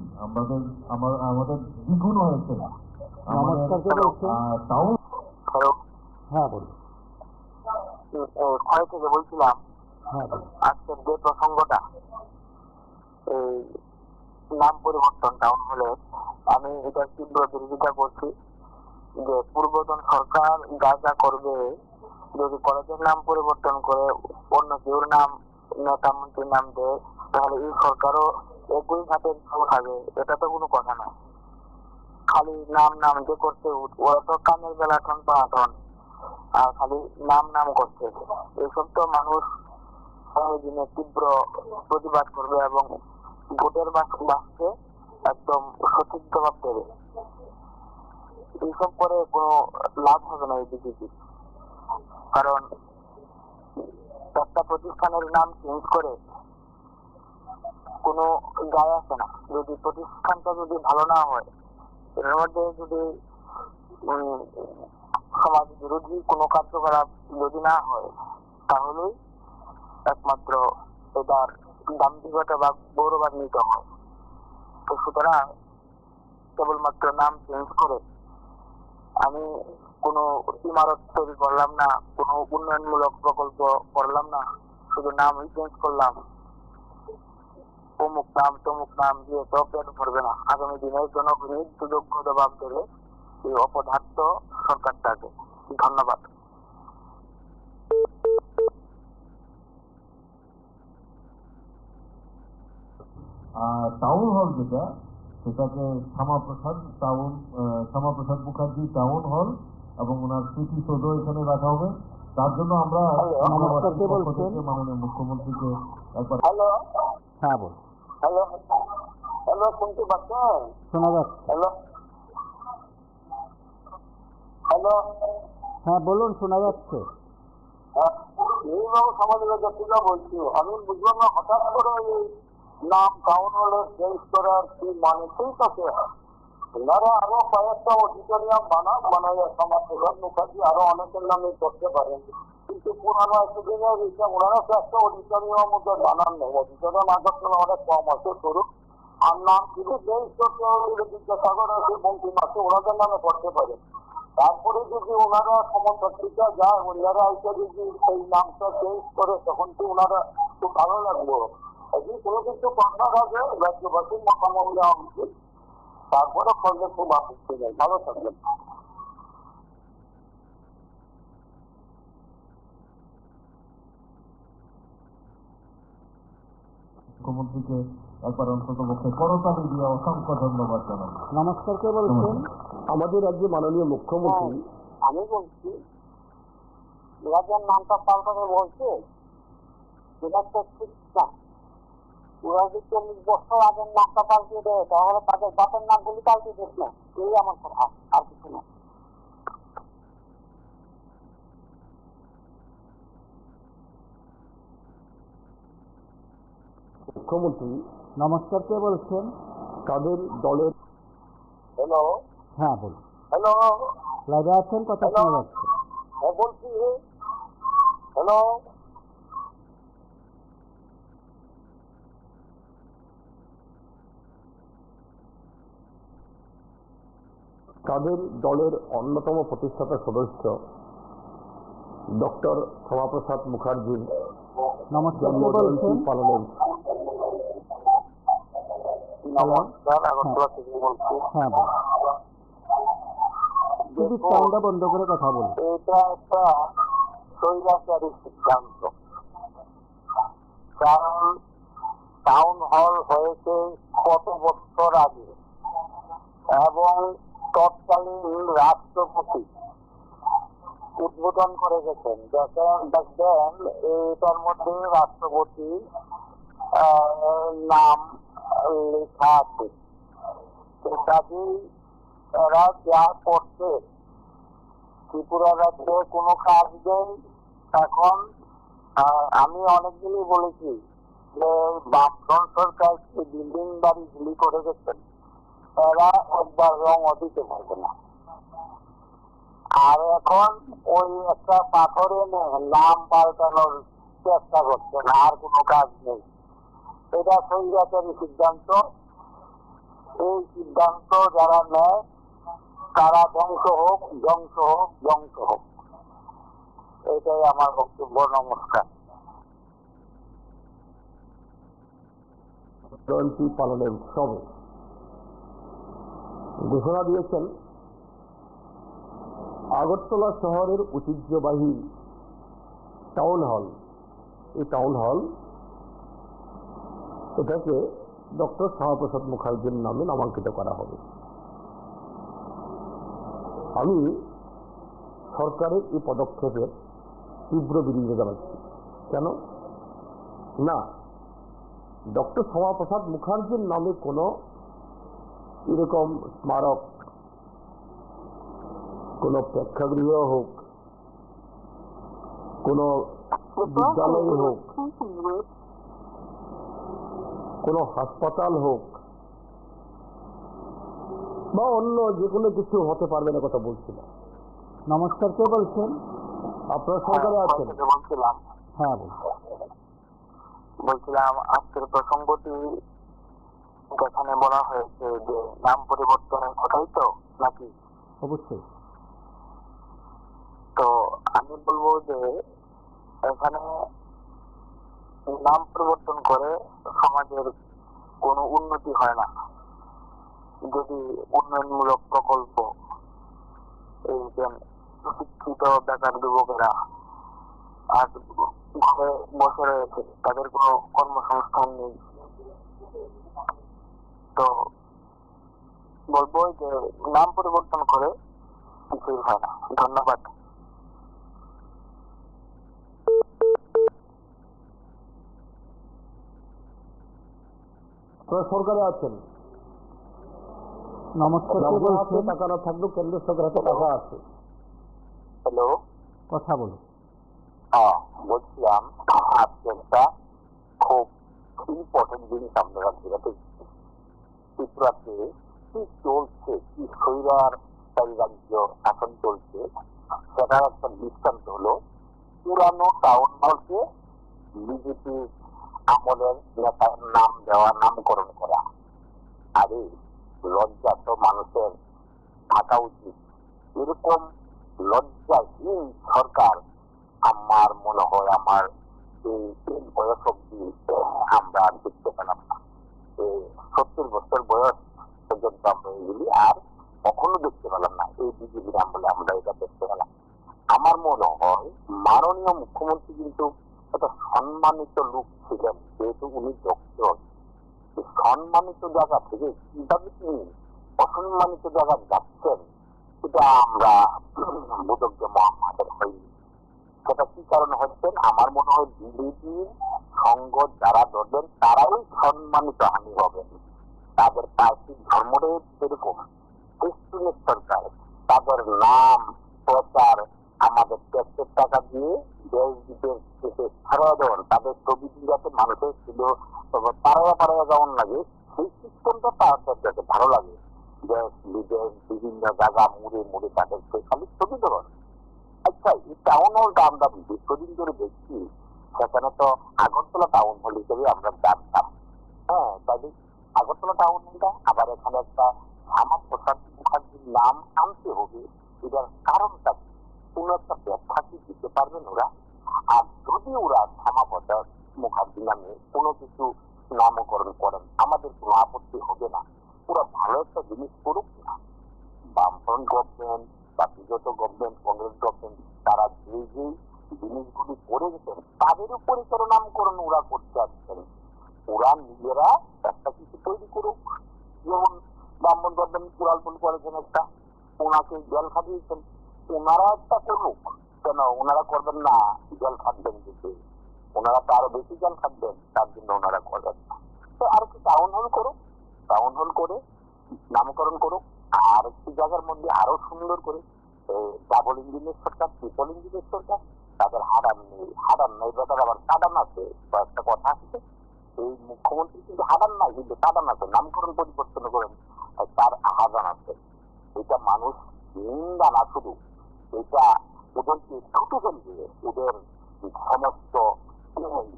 আমাদের দ্বিগুণ হয়েছে টাউন। হ্যাঁ, বলুন। ক্ষয় থেকে বলছিলাম, হ্যাঁ, বলুন। আজকের যে প্রসঙ্গটা, এই নাম পরিবর্তন টাউন হলে, আমি এটার তীব্র বিরোধিতা করছি। যে পূর্বতন সরকার যা যা করবে, যদি কলেজের নাম পরিবর্তন করে অন্য কেউর নাম, নেতা মন্ত্রীর নাম দেয়, তাহলে এই সরকারও একই ঘাটের খাবে। এটা তো কোনো কথা না। খালি নাম নাম যে করছে, ওরা তো কানের বেলা ঠন পাঠন, আর খালি নাম নাম করছে। এইসব তো মানুষ দিনে তীব্র প্রতিবাদ করবে এবং ভোটের বাক্সে একদম সঠিক জবাব দেবে। এইসব করে কোনো লাভ হবে না এই বিজেপি। কারণ একটা প্রতিষ্ঠানের নাম চেঞ্জ করে কোনো যায় আসে না। যদি প্রতিষ্ঠানটা যদি ভালো না হয়, এর মধ্যে যদি সমাজ বিরোধী কোনো কার্যকলাপ যদি না হয়, তাহলেই একমাত্র এটার দাম্ভিকতা বা গৌরবান্বিত হয়। তো সুতরাং কেবলমাত্র নাম চেঞ্জ করে আমি কোনো ইমারত তৈরি করলাম না, কোনো উন্নয়নমূলক প্রকল্প করলাম না, শুধু নামই চেঞ্জ করলাম, অমুক নাম তমুক নাম দিয়ে তো পেট ভরবে না। আগামী দিনের জনগণই সুযোগ্য জবাব দেবে এই অপদার্থ সরকারটাকে। ধন্যবাদ। টাউন হল যেটা, সেটাকে শ্যামাপ্রসাদ মুখার্জি টাউন হল এবং ওনার স্মৃতিসৌধ এখানে রাখা হবে। তার জন্য আমরা মাননীয় মুখ্যমন্ত্রীকে একবার। হ্যালো, হ্যাঁ, বলুন। হ্যালো, হ্যালো, শুনতে পাচ্ছেন? শোনা যাচ্ছে। হ্যালো, হ্যালো, হ্যাঁ, বলুন, শোনা যাচ্ছে। এইভাবে সমাজের জাতিরা বলছি, আমি বুঝলাম না হঠাৎ করে এই নাম টাউন হলে চেঞ্জ করার কি মানে। ঠিক আছে, ওনারা আরো কয়েকটা অডিটোরিয়াম বানায় শ্যামাপ্রসাদ মুখার্জি আরো অনেকের নামে করতে পারেন, কিন্তু পুরানো একটা দিনের হিসাব ওনারা তো একটা অডিটোরিয়ামের মধ্যে বানান নেই। অডিটোরিয়াম আগরতলা অনেক কম আছে, শুরু আর নাম যদি চেঞ্জ করতে হলে বিদ্যাসাগর আছে, বঙ্কিম আছে, ওনাদের নামে করতে পারে। তারপরে যদি ওনারা সমর্থকরা যায়, ওনারা এসে যদি সেই নামটা চেঞ্জ করে, তখন তো ওনারা খুব ভালো লাগলো। এই কোনো কিছু কথা হবে, রাজ্যবাসীর মতামত দেওয়া উচিত, তারপরে করলে খুব আপত্তি নেই। ভালো থাকবেন। মুখ্যমন্ত্রীকে একবার অন্তত পক্ষে করতালি দিয়ে অসংখ্য ধন্যবাদ জানাই। নমস্কার, কে বলছেন? আমাদের রাজ্যে মাননীয় মুখ্যমন্ত্রী আমি বলছি, রাজ্যের নামটা পাল্টাতে বলছে, এটা তো ঠিক না। ওরা যদি 40 বছর আগের নামটা পাল্টিয়ে দেয়, তাহলে তাদের বাপের নামগুলি পাল্টিয়ে দিস না। এই আমার কথা, আর কিছু না। মুখ্যমন্ত্রী নমস্কার, কে বলছেন? তাদের দলের হ্যালো হ্যাঁ বলুন। হ্যালো লাইভে আছেন, কথা শোনা যাচ্ছে। হ্যাঁ বলছি, হ্যালো। তাদের দলের অন্যতম প্রতিষ্ঠাতা সদস্য ডক্টর শ্যামাপ্রসাদ মুখার্জির নমস্কার, কে জন্মজয়ন্তী বলছেন? পালনের নমস্কার, আগরতলা থেকে বলছি। হ্যাঁ বলুন। টিভির সাউন্ডটা বন্ধ করে কথা বলুন। এটা একটা স্বৈরাচারী সিদ্ধান্ত। কারণ টাউন হল হয়েছে কত বছর আগে, এবং তৎকালীন রাষ্ট্রপতি উদ্বোধন করে গেছেন। দেখবেন এটার মধ্যে রাষ্ট্রপতি নাম লেখা আছে। কাজেই এরা যা করছে, ত্রিপুরা রাজ্যে কোনো কাজ নেই এখন। আমি অনেকদিনই বলেছি যে বামফ্রন্ট সরকার বিল্ডিং বাড়ি গুলি করে গেছেন, এরা একবার রং দিতে পারবে না। আর এখন ওই একটা পাথরে নাম পাল্টানোর চেষ্টা করছেন, আর কোনো কাজ নেই। এটা স্বৈরাচারী সিদ্ধান্ত। এই সিদ্ধান্ত যারা নেয় তারা ধ্বংস হোক, ধ্বংস হোক, ধ্বংস হোক। এটাই আমার বক্তব্য। নমস্কার। জয়ন্তী পালনের উৎসবে ঘোষণা দিয়েছেন আগরতলা শহরের ঐতিহ্যবাহী টাউন হল, এই টাউন হল এটাকে ডক্টর শ্যামাপ্রসাদ মুখার্জির নামে নামাঙ্কিত করা হবে। আমি সরকারের এই পদক্ষেপের তীব্র বিরোধিতা জানাচ্ছি। কেন না, ডক্টর শ্যামাপ্রসাদ মুখার্জির নামে কোনো এরকম স্মারক, কোনো প্রেক্ষাগৃহ হোক, কোনো বিদ্যালয় হোক, কোনো হাসপাতাল হোক, বা অন্য যে কোনো কিছু হতে পারবে না, কথা বলছি না। নমস্কার, কে বলছেন? আপনারা সরকারে আছেন? হ্যাঁ বলুন। বলছিলাম আজকের প্রসঙ্গটি যেখানে বলা হয়েছে যে নাম পরিবর্তনের কথাই তো নাকি? অবশ্যই। তো আমি বলবো যে এখানে নাম পরিবর্তন করে সমাজের কোনো উন্নতি হয় না। যদি উন্নয়নমূলক প্রকল্প, এই যে শিক্ষিত বেকার যুবকেরা আজ ঘরে বসে রয়েছে, তাদের কোনো কর্মসংস্থান নেই, তো বলবো যে নাম পরিবর্তন করে কিছুই হয় না। ধন্যবাদ। আপনারা সরকারে আছেন? নমস্কার, কে বলছেন? টাকা না থাকলেও কেন্দ্র সরকার হাতে টাকা আছে। হ্যালো, কথা বলুন। বলছিলাম আজকে একটা খুব ইম্পর্টেন্ট জিনিস আপনারা বোঝাতে, ত্রিপুরাতে কি চলছে, কি স্বৈরাচারী রাজ্য শাসন চলছে, সেটার একটা দৃষ্টান্ত হলো পুরানো টাউন হলকে বিজেপি আমলের নেতার নাম দেওয়া, নামকরণ করা। আরে লজ্জা তো মানুষের থাকা উচিত। এরকম লজ্জাহীন সরকার আমার মনে হয় আমার এই বয়স অব্দি আমরা দেখতে পেলাম না। 70 বছর বয়স পর্যন্ত আমরা এগুলি আর কখনো দেখতে পেলাম না। এই বিজেপি আমলে আমরা এটা দেখতে পেলাম। আমার মনে হয় মাননীয় মুখ্যমন্ত্রী কিন্তু একটা সম্মানিত লোক ছিলেন, যেহেতু উনি ডক্টর। সম্মানিত জায়গা থেকে কিভাবে তিনি অসম্মানিত জায়গা যাচ্ছেন, সেটা আমরা বোধজ্ঞ আমাদের হয়নি। সেটা কি কারণে হচ্ছেন? আমার মনে হয় বিজেপির সঙ্গ যারা ধরবেন তারাই সম্মানিত হানি হবেন। তাদের পার্টির ধর্মটাই এরকম সরকার, তাদের নাম প্রচার আমাদের ট্যাক্সের টাকা দিয়ে দেশ বিদেশ থেকে ছাড়া দেওয়ান, তাদের ছবি যাতে মানুষের ছিল পাড়ায় যেমন লাগে, সেই সিস্টেমটা তাদের যাতে ভালো লাগে। দেশ বিদেশ বিভিন্ন জায়গা মুড়ে তাদেরকে খালি ছবি দেওয়ান। আচ্ছা, এই টাউন হলটা আমরা দীর্ঘদিন ধরে দেখছি, সেখানে তো আগরতলা টাউন হল হিসেবে আমরা জানতাম। হ্যাঁ, তাই আগরতলা টাউন হলটা আবার এখানে একটা শ্যামাপ্রসাদ মুখার্জির নাম আনতে হবে, এটার কারণটা কোন একটা ব্যাখ্যা কি দিতে পারবেন ওরা? আর যদি ওরা শ্যামাপ্রসাদ মুখার্জি নামে কোনো কিছু নামকরণ করেন, আমাদের কোনো আপত্তি হবে না। ওরা ভালো একটা জিনিস করুক না। বামফ্রন্ট গভর্নমেন্ট বা বিগত গভর্নমেন্ট, কংগ্রেস গভর্নমেন্ট, তারা যে যে জিনিসগুলি করে গেছেন তাদের উপরে কেন নামকরণ ওরা করতে আসছেন? ওরা নিজেরা একটা কিছু তৈরি করুক। যেমন ব্রাহ্মণ গভর্নমেন্ট কুড়ালপুল করেছেন একটা, ওনাকে জেল খাটিয়েছেন, ওনারা একটা করুক। কেন ওনারা করবেন না? জেল খাটবেন দিতে, ওনারা তো আরো বেশি জেল খাটবেন, তার জন্য ওনারা করবেন না। তো আর কি টাউন হল করুক, টাউন হল করে নামকরণ করুক। আর একটি জায়গার মধ্যে আরো সুন্দর করে ডাবল ইঞ্জিনের সরকার, ট্রিপল ইঞ্জিনের সরকার, তাদের হারান নেই বেটার আবার কাদান আছে। একটা কথা আছে, এই মুখ্যমন্ত্রী কিন্তু হারান নাই, কিন্তু কাদান আছে, নামকরণ পরিবর্তন করেন তার হারান আছে। এটা মানুষ নিন্দা না, শুধু এটা ওদেরকে ছুটে ফেলবে। ওদের সমস্ত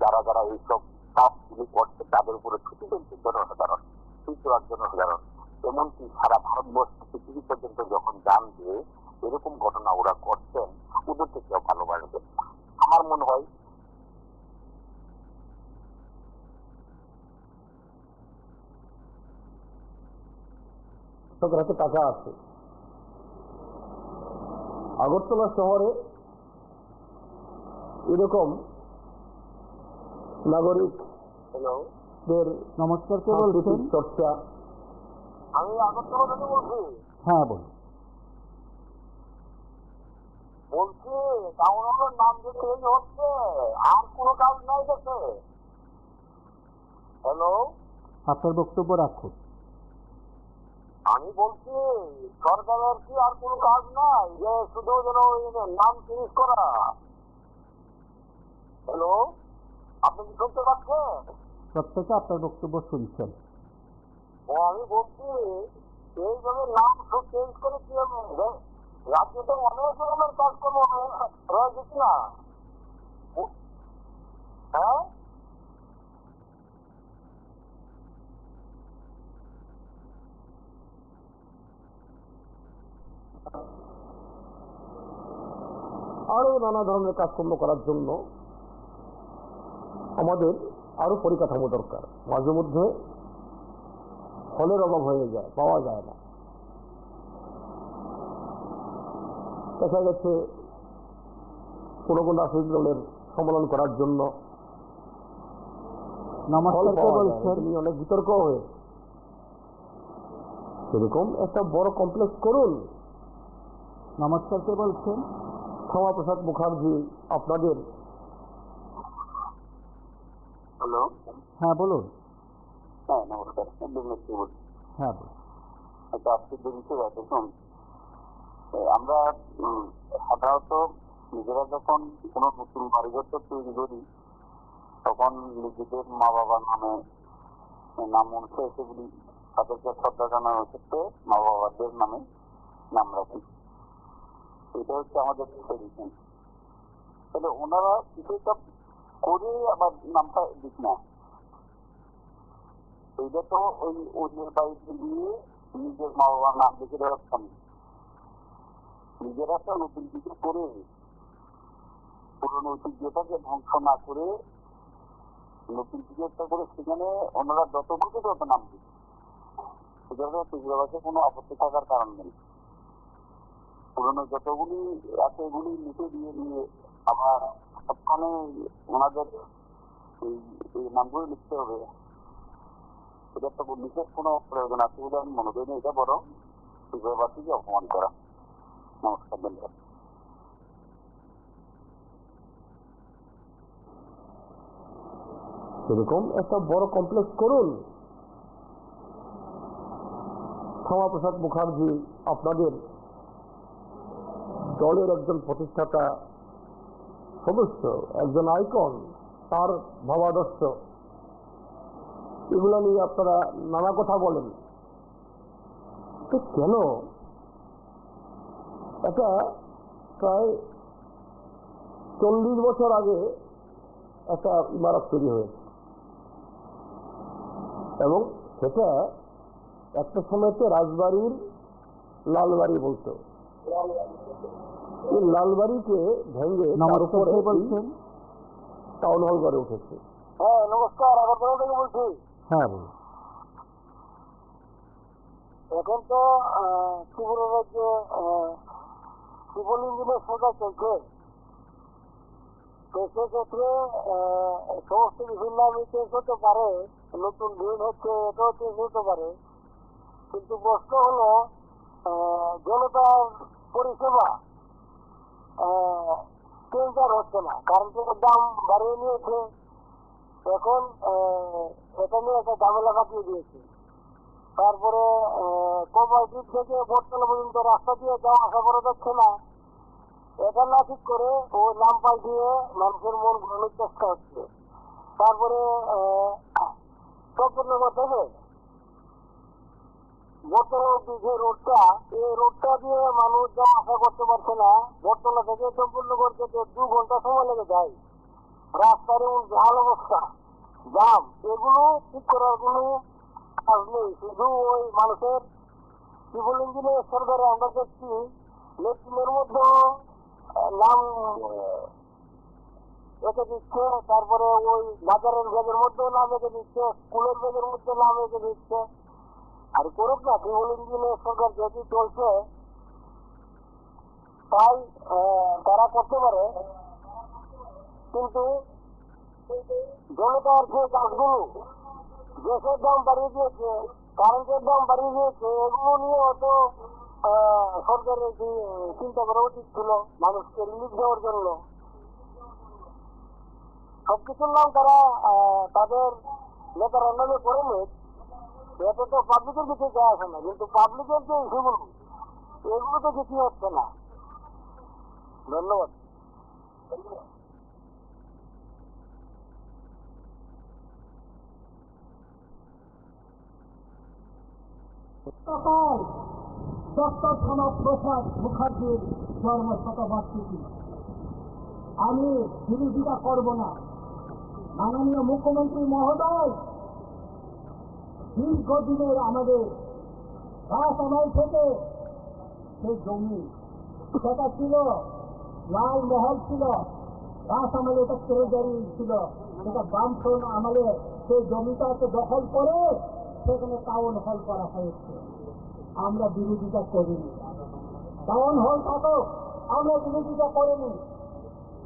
যারা যারা এইসব কাজগুলি করছে তাদের উপরে ছুটে ফেলছে জনসাধারণ, জনসাধারণ। এমনকি সারা ভারতবর্ষ পৃথিবী পর্যন্ত যখন জানবে এরকম ঘটনা ওরা করছেন, ওদেরকে কেউ ভালোবাসবে। আমার মনে হয় সরকার হাতে টাকা আছে। আগরতলা শহরে এরকম নাগরিকদের নমস্কার, কে বলছেন? চর্চা। আমি আগরতলা থেকে বলছি। হ্যাঁ, বলুন। বলছি টাউন হলের নাম যে চেঞ্জ হচ্ছে, আর কোনো কাজ নাই দেশে। হ্যালো, আপনার বক্তব্য রাখুন। আমি বলছি সরকারের কি আর কোনো কাজ নাই যে শুধু যেন নাম চেঞ্জ করা? হ্যালো, আপনি কি শুনতে পাচ্ছেন? প্রত্যেকে আপনার বক্তব্য শুনছেন। আমি বলছি এইভাবে নাম সব চেঞ্জ করে কি হবে? রাজ্যতে অনেক রকমের কাজকর্ম রয়েছে না? হ্যাঁ, আরো নানা ধরনের কাজকর্ম করার জন্য আমাদের আরো পরিকাঠামো দরকার। মাঝে মধ্যে হলের অভাব হয়ে যায়, পাওয়া যায় না। দেখা গেছে কোনো কোনো রাজনৈতিক দলের সম্মেলন করার জন্য নমস্কার, কে বলছেন? অনেক বিতর্ক হয়ে সেরকম একটা বড় কমপ্লেক্স করুন। নমস্কার, কে বলছেন? শ্যামাপ্রসাদ মুখার্জি আপনাদের। হ্যালো, হ্যাঁ, বলুন। হ্যাঁ নমস্কার, বলছি। হ্যাঁ, বলুন। আচ্ছা, আজকের দিনকে দেখুন, আমরা সাধারণত নিজেরা যখন কোনো নতুন বাড়িঘর তৈরি করি তখন নিজেদের মা বাবার নামে নাম উঠে সেগুলি তাদেরকে শ্রদ্ধা জানানোর ক্ষেত্রে মা বাবাদের নামে নাম রাখি। এটা হচ্ছে আমাদের ট্রেডিশন। তাহলে ওনারা কিছুটা করে আবার নামটা দিক না, এইটা তো ওই অন্যের বাড়িতে দিয়ে নিজের মা বাবার নাম লিখে দেওয়ার নিজেরা একটা নতুন কিছু করে পুরনো ঐতিহ্যটাকে ধ্বংস না করে নতুন কিছু একটা করে সেখানে ওনারা যত বলছে তত নাম দিচ্ছে, সেখানে ত্রিপুরাবাসী কোনো আপত্তি থাকার কারণ নেই। পুরনো যতগুলি আছে এগুলি লিখে দিয়ে দিয়ে আবার সবখানে ওনাদের এই নামগুলি লিখতে হবে, এটা একটা বিশেষ কোনো প্রয়োজন আছে বলে আমি মনে করি না। এটা বড় ত্রিপুরাবাসীকে অপমান করা। নমস্কার, ধন্যবাদ। এরকম একটা বড় কমপ্লেক্স করুন। শ্যামাপ্রসাদ মুখার্জি আপনাদের দলের একজন প্রতিষ্ঠাতা সদস্য, একজন আইকন, তার ভাবাদর্শ এগুলো নিয়ে আপনারা নানা কথা বলেন, তো কেন এটা প্রায় 40 বছর আগে একটা ইমারত তৈরি হয়েছে এবং সেটা একটা সময়তে রাজবাড়ির লালবাড়ি বলতো। এই লালবাড়িকে ভেঙে তার উপরে বলছেন টাউন হল গড়ে উঠেছে। হ্যাঁ, নমস্কার, আগরতলা থেকে বলছি। হ্যাঁ বলুন। এখন তো ত্রিপুরা রাজ্যে সিভিল ইঞ্জিনিয়ার সরকার চলছে, তো সেক্ষেত্রে সমস্ত বিভিন্ন চেঞ্জ হতে পারে, নতুন বিল হচ্ছে এটাও চেঞ্জ হতে পারে, কিন্তু প্রশ্ন হলো জনতার পরিষেবা চেঞ্জ আর হচ্ছে না, কারেন্টের দাম বাড়িয়ে নিয়েছে। এখন এটা নিয়ে একটা ঝামেলা কাটিয়ে দিয়েছে। তারপরে কোপারেটিভ থেকে বটতলা পর্যন্ত রাস্তা দিয়ে যাওয়া আসা করা যাচ্ছে না, এটা না ঠিক করে ও নাম পাল্টিয়ে মানুষের মন ঘোরানোর চেষ্টা হচ্ছে। তারপরে চম্পনগর থেকে বটতলা অব্দি যে রোডটা, এই রোডটা দিয়ে মানুষ যাওয়া আসা করতে পারছে না। বটতলা থেকে চম্পনগর যেতে 2 ঘন্টা সময় লেগে যায়। রাস্তার এমন বেহাল অবস্থা, জাম, এগুলো ঠিক করার কোনো কাজ নেই। শুধু ওই মানুষের সিভিল ইঞ্জিনিয়ার সরকারে আমরা দেখছি লেট্রিনের মধ্যে নাম এঁকে দিচ্ছে, তারপরে ওই বাজারের ব্যাগের মধ্যেও নাম এঁকে দিচ্ছে, স্কুলের ব্যাগের মধ্যে নাম এঁকে দিচ্ছে। আর করুক না, সিভিল ইঞ্জিনিয়ার সরকার যেহেতু চলছে তাই তারা করতে পারে, কিন্তু জনতার যে কাজগুলো, গ্যাসের দাম বাড়িয়ে দিয়েছে, কারেন্টের দাম বাড়িয়ে দিয়েছে, এগুলো নিয়ে হয়তো সরকারের চিন্তা করা উচিত ছিল মানুষকে রিলিফ দেওয়ার জন্য। সবকিছুর নাম তারা তাদের নেতারা নামে করে নিক, এতে তো পাবলিকের কিছু যায় আসে না, কিন্তু পাবলিকের যে ইস্যুগুলো এগুলো তো কিছু হচ্ছে না। ধন্যবাদ। ডক্টর শ্যামাপ্রসাদ মুখার্জির জন্ম শতবার্ষিকী। আমি বিরোধিতা করব না। মাননীয় মুখ্যমন্ত্রী মহোদয় দীর্ঘদিনের আমাদের রাজধানী থেকে সেই জমি, সেটা ছিল লাল মহল, ছিল রাজ আমলে, এটা ট্রেজারি ছিল, সেটা বামফ্রন্ট আমলে সেই জমিটাকে দখল করে সেখানে টাউন হল করা হয়েছে। আমরা বিরোধিতা করিনি, টাউন হল থাকুক, আমরা বিরোধিতা করিনি,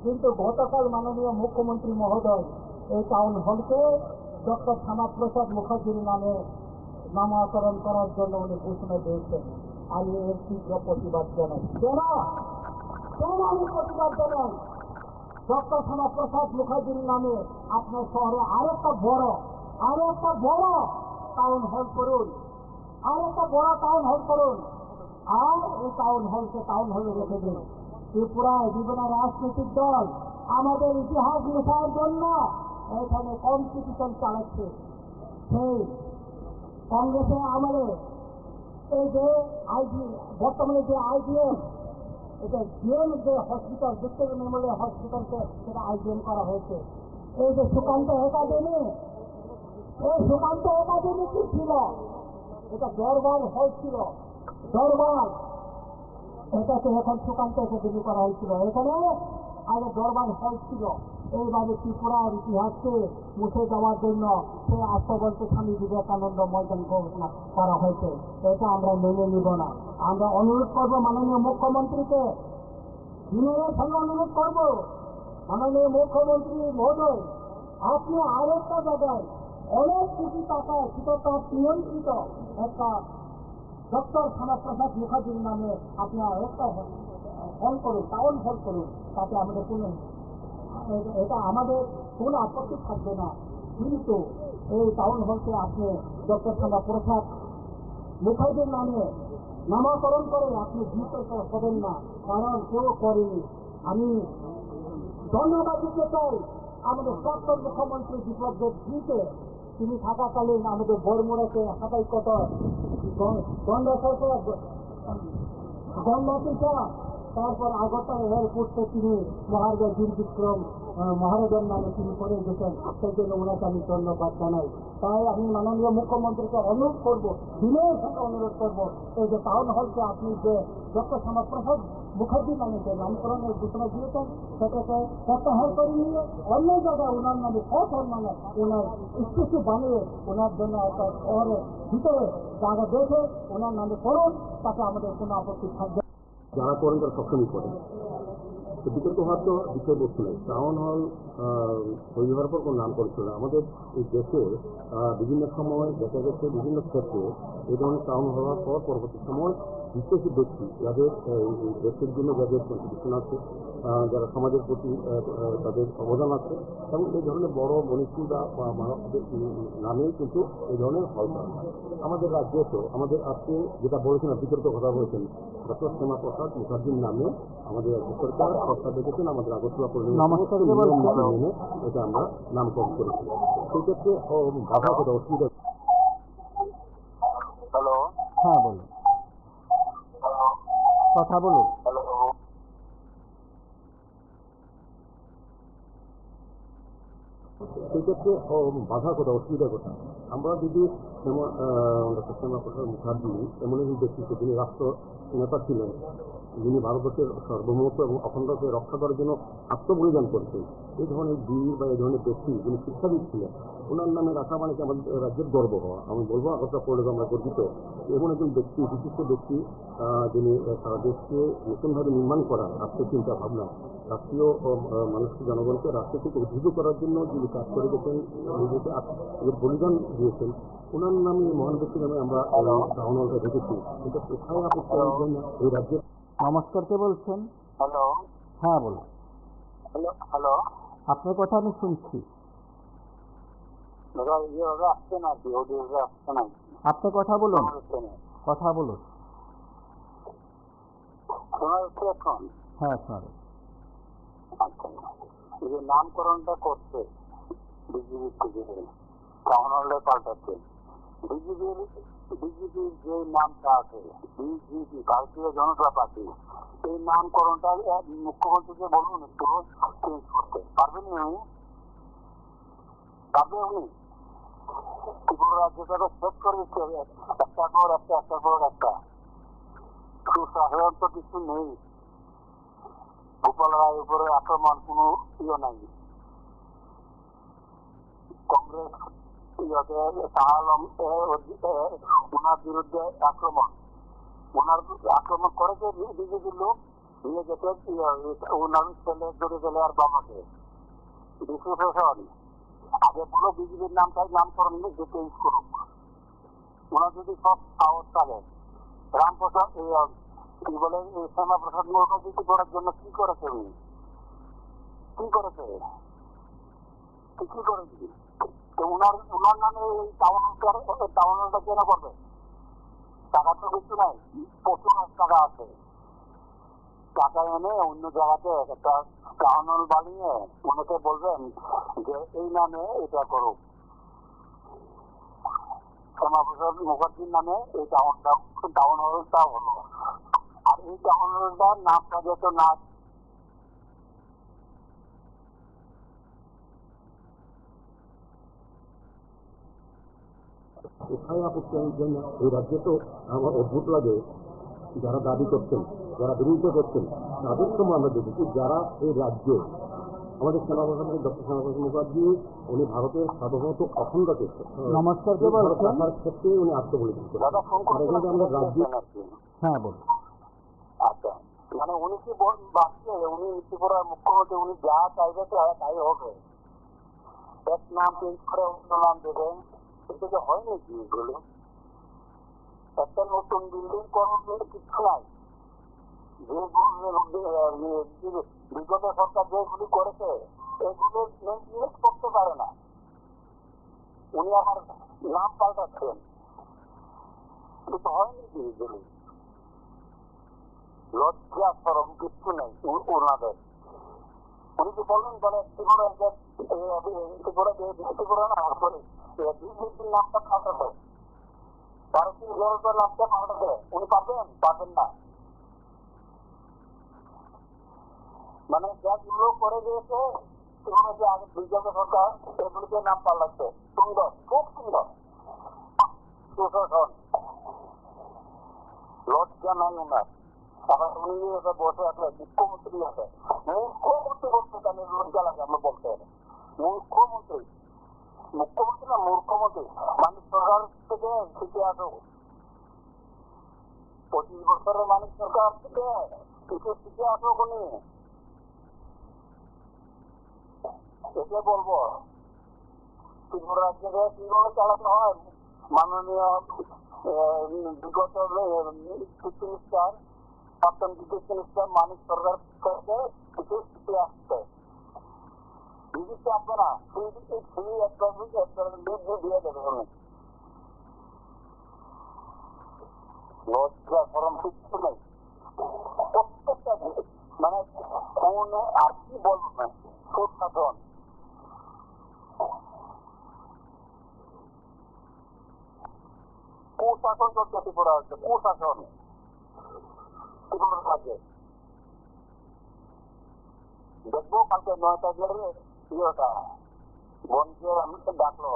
কিন্তু গতকাল মাননীয় মুখ্যমন্ত্রী মহোদয় এই টাউন হলকে ডক্টর শ্যামাপ্রসাদ মুখার্জির নামে নামাকরণ করার জন্য উনি ঘোষণা দিয়েছেন। আমি এর তীব্র প্রতিবাদ জানাই। কেন আমি প্রতিবাদ জানাই? ডক্টর শ্যামাপ্রসাদ মুখার্জির নামে আপনার শহরে আরো একটা বড় টাউন হল করুন, আর এই টাউন হলকে টাউন হলে রেখে দিন। ত্রিপুরায় বিভিন্ন রাজনৈতিক দল আমাদের ইতিহাস লেখার জন্য এখানে কম্পিটিশন চালাচ্ছে। সেই কংগ্রেসের আমলে এই যে বর্তমানে যে IGM, এটা জিএম যে হসপিটাল, ভিক্টোরিয়া মেমোরিয়াল হসপিটালকে সেটা IGM করা হয়েছে। এই যে সুকান্ত একাডেমি, এই সুকান্ত একাডেমি কি ছিল? এটা দরবার হল ছিল, দরবার। এটাকে এখন সুকান্ত একাডেমি করা হয়েছিল। এখানে আগে দরবার হল ছিল। এইভাবে ত্রিপুরার ইতিহাসকে মুছে দেওয়ার জন্য সেই আত্মবলকে স্বামী বিবেকানন্দ ময়দান ঘোষণা করা হয়েছে। এটা আমরা মেনে নিব না। আমরা অনুরোধ করবো মাননীয় মুখ্যমন্ত্রীকে, বিনয়ের সঙ্গে অনুরোধ করবো, মাননীয় মুখ্যমন্ত্রী মহোদয়, আপনি আরেকটা জায়গায় অনেক কোটি টাকায় শীততাপ নিয়ন্ত্রিত একটা ডক্টর শ্যামাপ্রসাদ মুখার্জির নামে আপনি আরেকটা হল করুন, টাউন হল করুন, তাতে আমাদের কোনো এটা আমাদের কোনো আপত্তি থাকবে না। কিন্তু এই টাউন হলকে আপনি ডক্টর শ্যামাপ্রসাদ মুখার্জির নামে নামকরণ করে আপনি জিতে করেন না, কারণ কেউ করেনি। আমি ধন্যবাদ দিতে চাই আমাদের প্রাক্তন মুখ্যমন্ত্রী বিপ্লব দেব জিকে। তিনি থাকাকালীন আমাদের বড়মুড়াকে হাতাই কত গণমাতিকা, তারপর আগরতলা এয়ারপোর্টে তিনি মহারাজা বীর বিক্রম মহারাজার নামে তিনি করে গেছেন। সেই জন্য ওনাকে আমি ধন্যবাদ জানাই। তাই আমি মাননীয় মুখ্যমন্ত্রীকে অনুরোধ করবো, বিনয়ের সঙ্গে অনুরোধ করবো, এই যে টাউন হলকে আপনি যে ডক্টর শ্যামাপ্রসাদ মুখার্জির নামে যে নামকরণের ঘোষণা দিয়েছেন সেটাকে প্রত্যাহার করে নিয়ে অন্য জায়গায় ওনার নামে মানে ওনার স্ট্যাচু বানিয়ে ওনার জন্য একটা শহরের ভিতরে জায়গা দেখে ওনার নামে করুন, তাতে আমাদের কোনো আপত্তি থাকবে। যারা করেন তারা সবসময় করেন, তো বিতর্ক হওয়ার তো বিষয়বস্তু নেই। টাউন হল তৈরি হওয়ার পর কোনো নাম করছিল না। আমাদের এই দেশে বিভিন্ন সময় দেখা গেছে বিভিন্ন ক্ষেত্রে এই ধরনের টাউন হওয়ার পর পরবর্তী সময় বিশেষ ব্যক্তি যাদের দেশের জন্য যাদের কন্ট্রিবিউশন আছে, যারা সমাজের প্রতি তাদের অবদান আছে, এবং এই ধরনের বড় মনীষীরা বা মানবদের নামেই কিন্তু এই ধরনের হল করা হয়। আমাদের রাজ্যে তো আমাদের আজকে যেটা বলেছেন, বিতর্ক কথা বলেছেন, ডক্টর শ্যামাপ্রসাদ মুখার্জির নামে আমাদের রাজ্য সরকার প্রস্তাব রেখেছেন আমাদের আগরতলা মেনে এটা আমরা নামকরণ করেছি। সেই ক্ষেত্রে বাধা কোথাও অসুবিধা। হ্যালো, হ্যাঁ বলুন, কথা বলুন। হ্যালো, সেই ক্ষেত্রে বাধা কোথাও অসুবিধা কোথাও। আমরা যদি ডক্টর শ্যামাপ্রসাদ মুখার্জি এমন একজন ব্যক্তিত্ব, যিনি রাষ্ট্র নেতা ছিলেন, যিনি ভারতবর্ষের সার্বভৌমত্ব এবং অখণ্ডকে রক্ষা করার জন্য আত্মবলিদান করতেন, এই ধরনের বীর বা এই ধরনের ব্যক্তি যিনি শিক্ষাবিদ ছিলেন, ওনার নামে রাখা মানে কি আমাদের রাজ্যের গর্ব হওয়া। আমি বলবো আগরতলা পৌরকে আমরা গর্বিত। এমন একজন ব্যক্তি, বিশিষ্ট ব্যক্তি, যিনি সারা দেশকে নতুনভাবে নির্মাণ করার রাষ্ট্রীয় চিন্তা ভাবনা, রাষ্ট্রীয় মানুষকে জনগণকে রাষ্ট্র থেকে উদ্বুদ্ধ করার জন্য যিনি কাজ করে গেছেন, নিজেকে বলিদান দিয়েছেন, ওনার নামে মহান ব্যক্তির নামে আমরা টাউন হলটা রেখেছি। এটা কোথায় আপত্তি এই রাজ্যের। নমস্কার, কে বলছেন? হ্যালো, হ্যাঁ বলুন, হ্যালো, হ্যালো, আপনার কথা আমি শুনছি। দাদা ইয়ে আসছে না কি? অডিও আসছে না? আপনি কথা বলুন, হচ্ছে না, কথা বলুন। শোনা যাচ্ছে এখন? হ্যাঁ শোনাবে। আচ্ছা, এই যে নামকরণটা করছে বিজেপি থেকে টাউন হলে পাল্টাচ্ছে, বিজেপির যে নামটা আছে বিজেপি, ভারতীয় জনতা পার্টি, এই নামকরণটা মুখ্যমন্ত্রীকে বলুন একটু চেঞ্জ করতে পারবেন উনি? পারবে উনি? ত্রিপুরা রাজ্যটাকে সেট করে দিচ্ছে একটার পর একটা, একটার পর একটা। সুশাসন তো কিছু নেই। গোপাল রায়ের উপরে আক্রমণ কোনো ইয়ে নাই। কংগ্রেস ওনার বিরুদ্ধে আক্রমণ, ওনার আক্রমণ করেছে বিজেপির লোক, নিয়ে গেছে ওনার ছেলে জড়ে গেলে আর বাবাকে বিশ্লেষণ। আগে বলো বিজেপির নামকরণ যে চেঞ্জ করুক। ওনার যদি সব সাহস থাকে, রামপ্রসাদ কি বলে শ্যামাপ্রসাদ মুখার্জি করার জন্য কি করেছে উনি? কি করেছে? কি করেছি? তো ওনার নামে এই টাউনটা কেন করবে? টাকা তো কিছু নাই, প্রচুর টাকা আছে। টাকা এনে অন্য জায়গাতে একটা টাউন হল বানিয়ে ওনাকে বলবেন যে এই নামে এটা করুক। শ্যামাপ্রসাদ মুখার্জির নামে এই টাউন হলটা হলো। আর এই টাউন হলটার নামটা যেত না কোথায় আপত্তি? এই রাজ্যে তো আমার অদ্ভুত লাগে যারা দাবি করছেন যারা বিরোধিতা করছেন তাদের সময় আমরা দেখেছি যারা এই রাজ্যে আমাদের সেনাপ্রধান ডক্টর শ্যামাপ্রসাদ মুখার্জি উনি ভারতের সার্বভৌমত্ব অখণ্ডকে নমস্কার, কে ভারত বলছেন? রাখার ক্ষেত্রে উনি আত্মবলিদান করেন। দাদা ফোন আর এখানে আমরা রাজ্যে হ্যাঁ বলুন। আচ্ছা, মানে উনি কি ভাবছে উনি ত্রিপুরার মুখ্যমন্ত্রী, উনি যা চাইবে তাই হবে, এক নাম চেঞ্জ করে অন্য নাম দেবেন, কিন্তু যে হয় নাকি এগুলো? একটা নতুন বিল্ডিং করার কিছু নাই, যে বিগত সরকার যেগুলি করেছে এগুলো মেনটেনেন্স করতে পারে না, উনি আমার নাম পাল্টাচ্ছেন, কিন্তু হয় নাকি এগুলি? লজ্জা সরম কিচ্ছু নেই ওনাদের। উনি কি বললেন বলে ত্রিপুরা না সরি বিজেপির নামটা পাল্টাতে, ভারতীয় জনতার নামটা পাল্টাতে উনি পারবেন না। মানে যাগুলো করে দিয়েছে ত্রিপুরা যে আগে বিজেপি সরকার এগুলিকে নাম পাল্টাচ্ছে, সুন্দর, খুব সুন্দর সুশাসন, লজ্জা নাই ওনার। আবার উনি বসে আছে মুখ্যমন্ত্রী আছে, মুখ্যমন্ত্রী বলতে তাহলে লজ্জা লাগে আমরা বলতে হবে। মুখ্যমন্ত্রী না মূর্খমন্ত্রী, মানিক সরকার থেকে শিখে আসো, 25 বছরের মানিক সরকার থেকে কিছু শিখে আসো উনি, একে বলবো। ত্রিপুরা রাজ্যকে কিভাবে চালাতে হয় মাননীয় বিগত চিফ মিনিস্টার, প্রাক্তন চিফ মিনিস্টার মানিক সরকার থেকে কিছু শিখে আসছে, বিজেপি আসবে না, একটা দিয়ে দেবে উনি। লজ্জা সরম কিচ্ছু নেই প্রত্যেকটা, মানে ফোনে আর কি বলবো না, সুশাসন। কুশাসন চলছে ত্রিপুরা হচ্ছে, কুশাসন ত্রিপুরার কাছে। দেখবো কালকে 9 তারিখের ইয়েটা বনকে আমি ডাকলো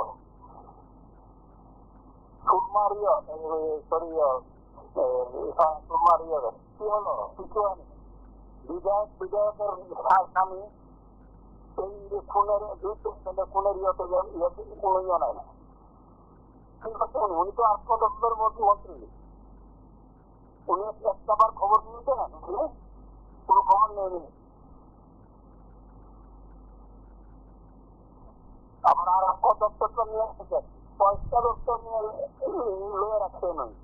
সুরমারিয় সুরমারিয় কি হলো কিছু হয়নি, বিধায়কের স্বামী এই খুনের ইয়েতে কোনো ইয়ে নাই, ঠিক আছে? উনি তো আত্মদপ্তর মন্ত্রী, উনি একটাবার খবর নিয়েছেন, কোনো খবর নেয়নি। আবার আর দপ্তরটা নিয়ে আসছে, 5টা দপ্তর নিয়ে লয়ে রাখতে নয়।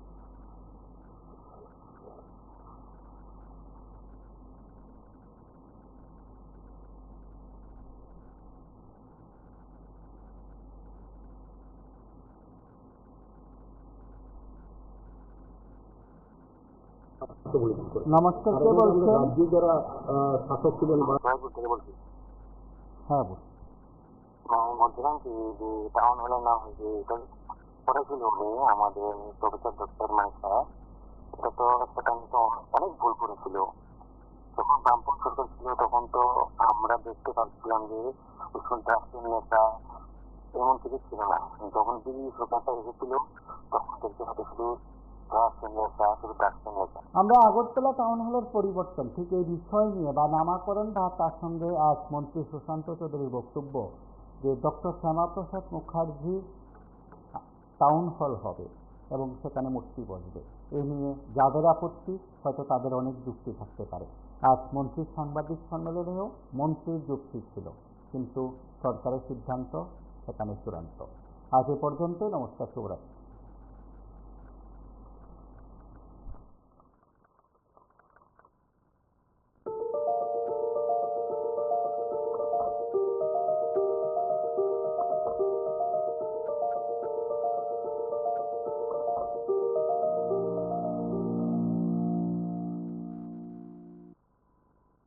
আত্মবলিদান করেন। নমস্কার, আর কে এখানে বলছেন? রাজ্যে যারা শাসক ছিলেন বা বলছি হ্যাঁ বলুন। বলছিলাম কি যে টাউন হলের নাম যে করেছিল উনি আমাদের প্রফেসর ডক্টর মানিক স্যার, এটা তো সেটা তো অনেক ভুল করেছিল। যখন বামপন্থ সরকার ছিল তখন তো আমরা দেখতে পাচ্ছিলাম যে রাষ্ট্রীয় নেতা এমন কিছু ছিল না, যখন বিজেপি সরকারটা এসেছিল তখন দেখতে পাচ্ছি শুধু রাষ্ট্রীয় নেতা, শুধু রাষ্ট্রীয় নেতা। আমরা আগরতলা টাউন হলের পরিবর্তন ঠিক এই বিষয় নিয়ে বা নামাকরণ বা তার সঙ্গে আজ মন্ত্রী সুশান্ত চৌধুরীর বক্তব্য যে doctor Shyamaprasad Mukherjee town hall হবে এবং সেখানে মূর্তি বসবে, এই নিয়ে যাদের আপত্তি হয়তো তাদের অনেক যুক্তি থাকতে পারে। আজ মন্ত্রীর সাংবাদিক সম্মেলনেও মন্ত্রীর যুক্তি ছিল, কিন্তু সরকারের সিদ্ধান্ত সেখানে চূড়ান্ত। আজ এ পর্যন্তই। নমস্কার, শুভরাত্রি।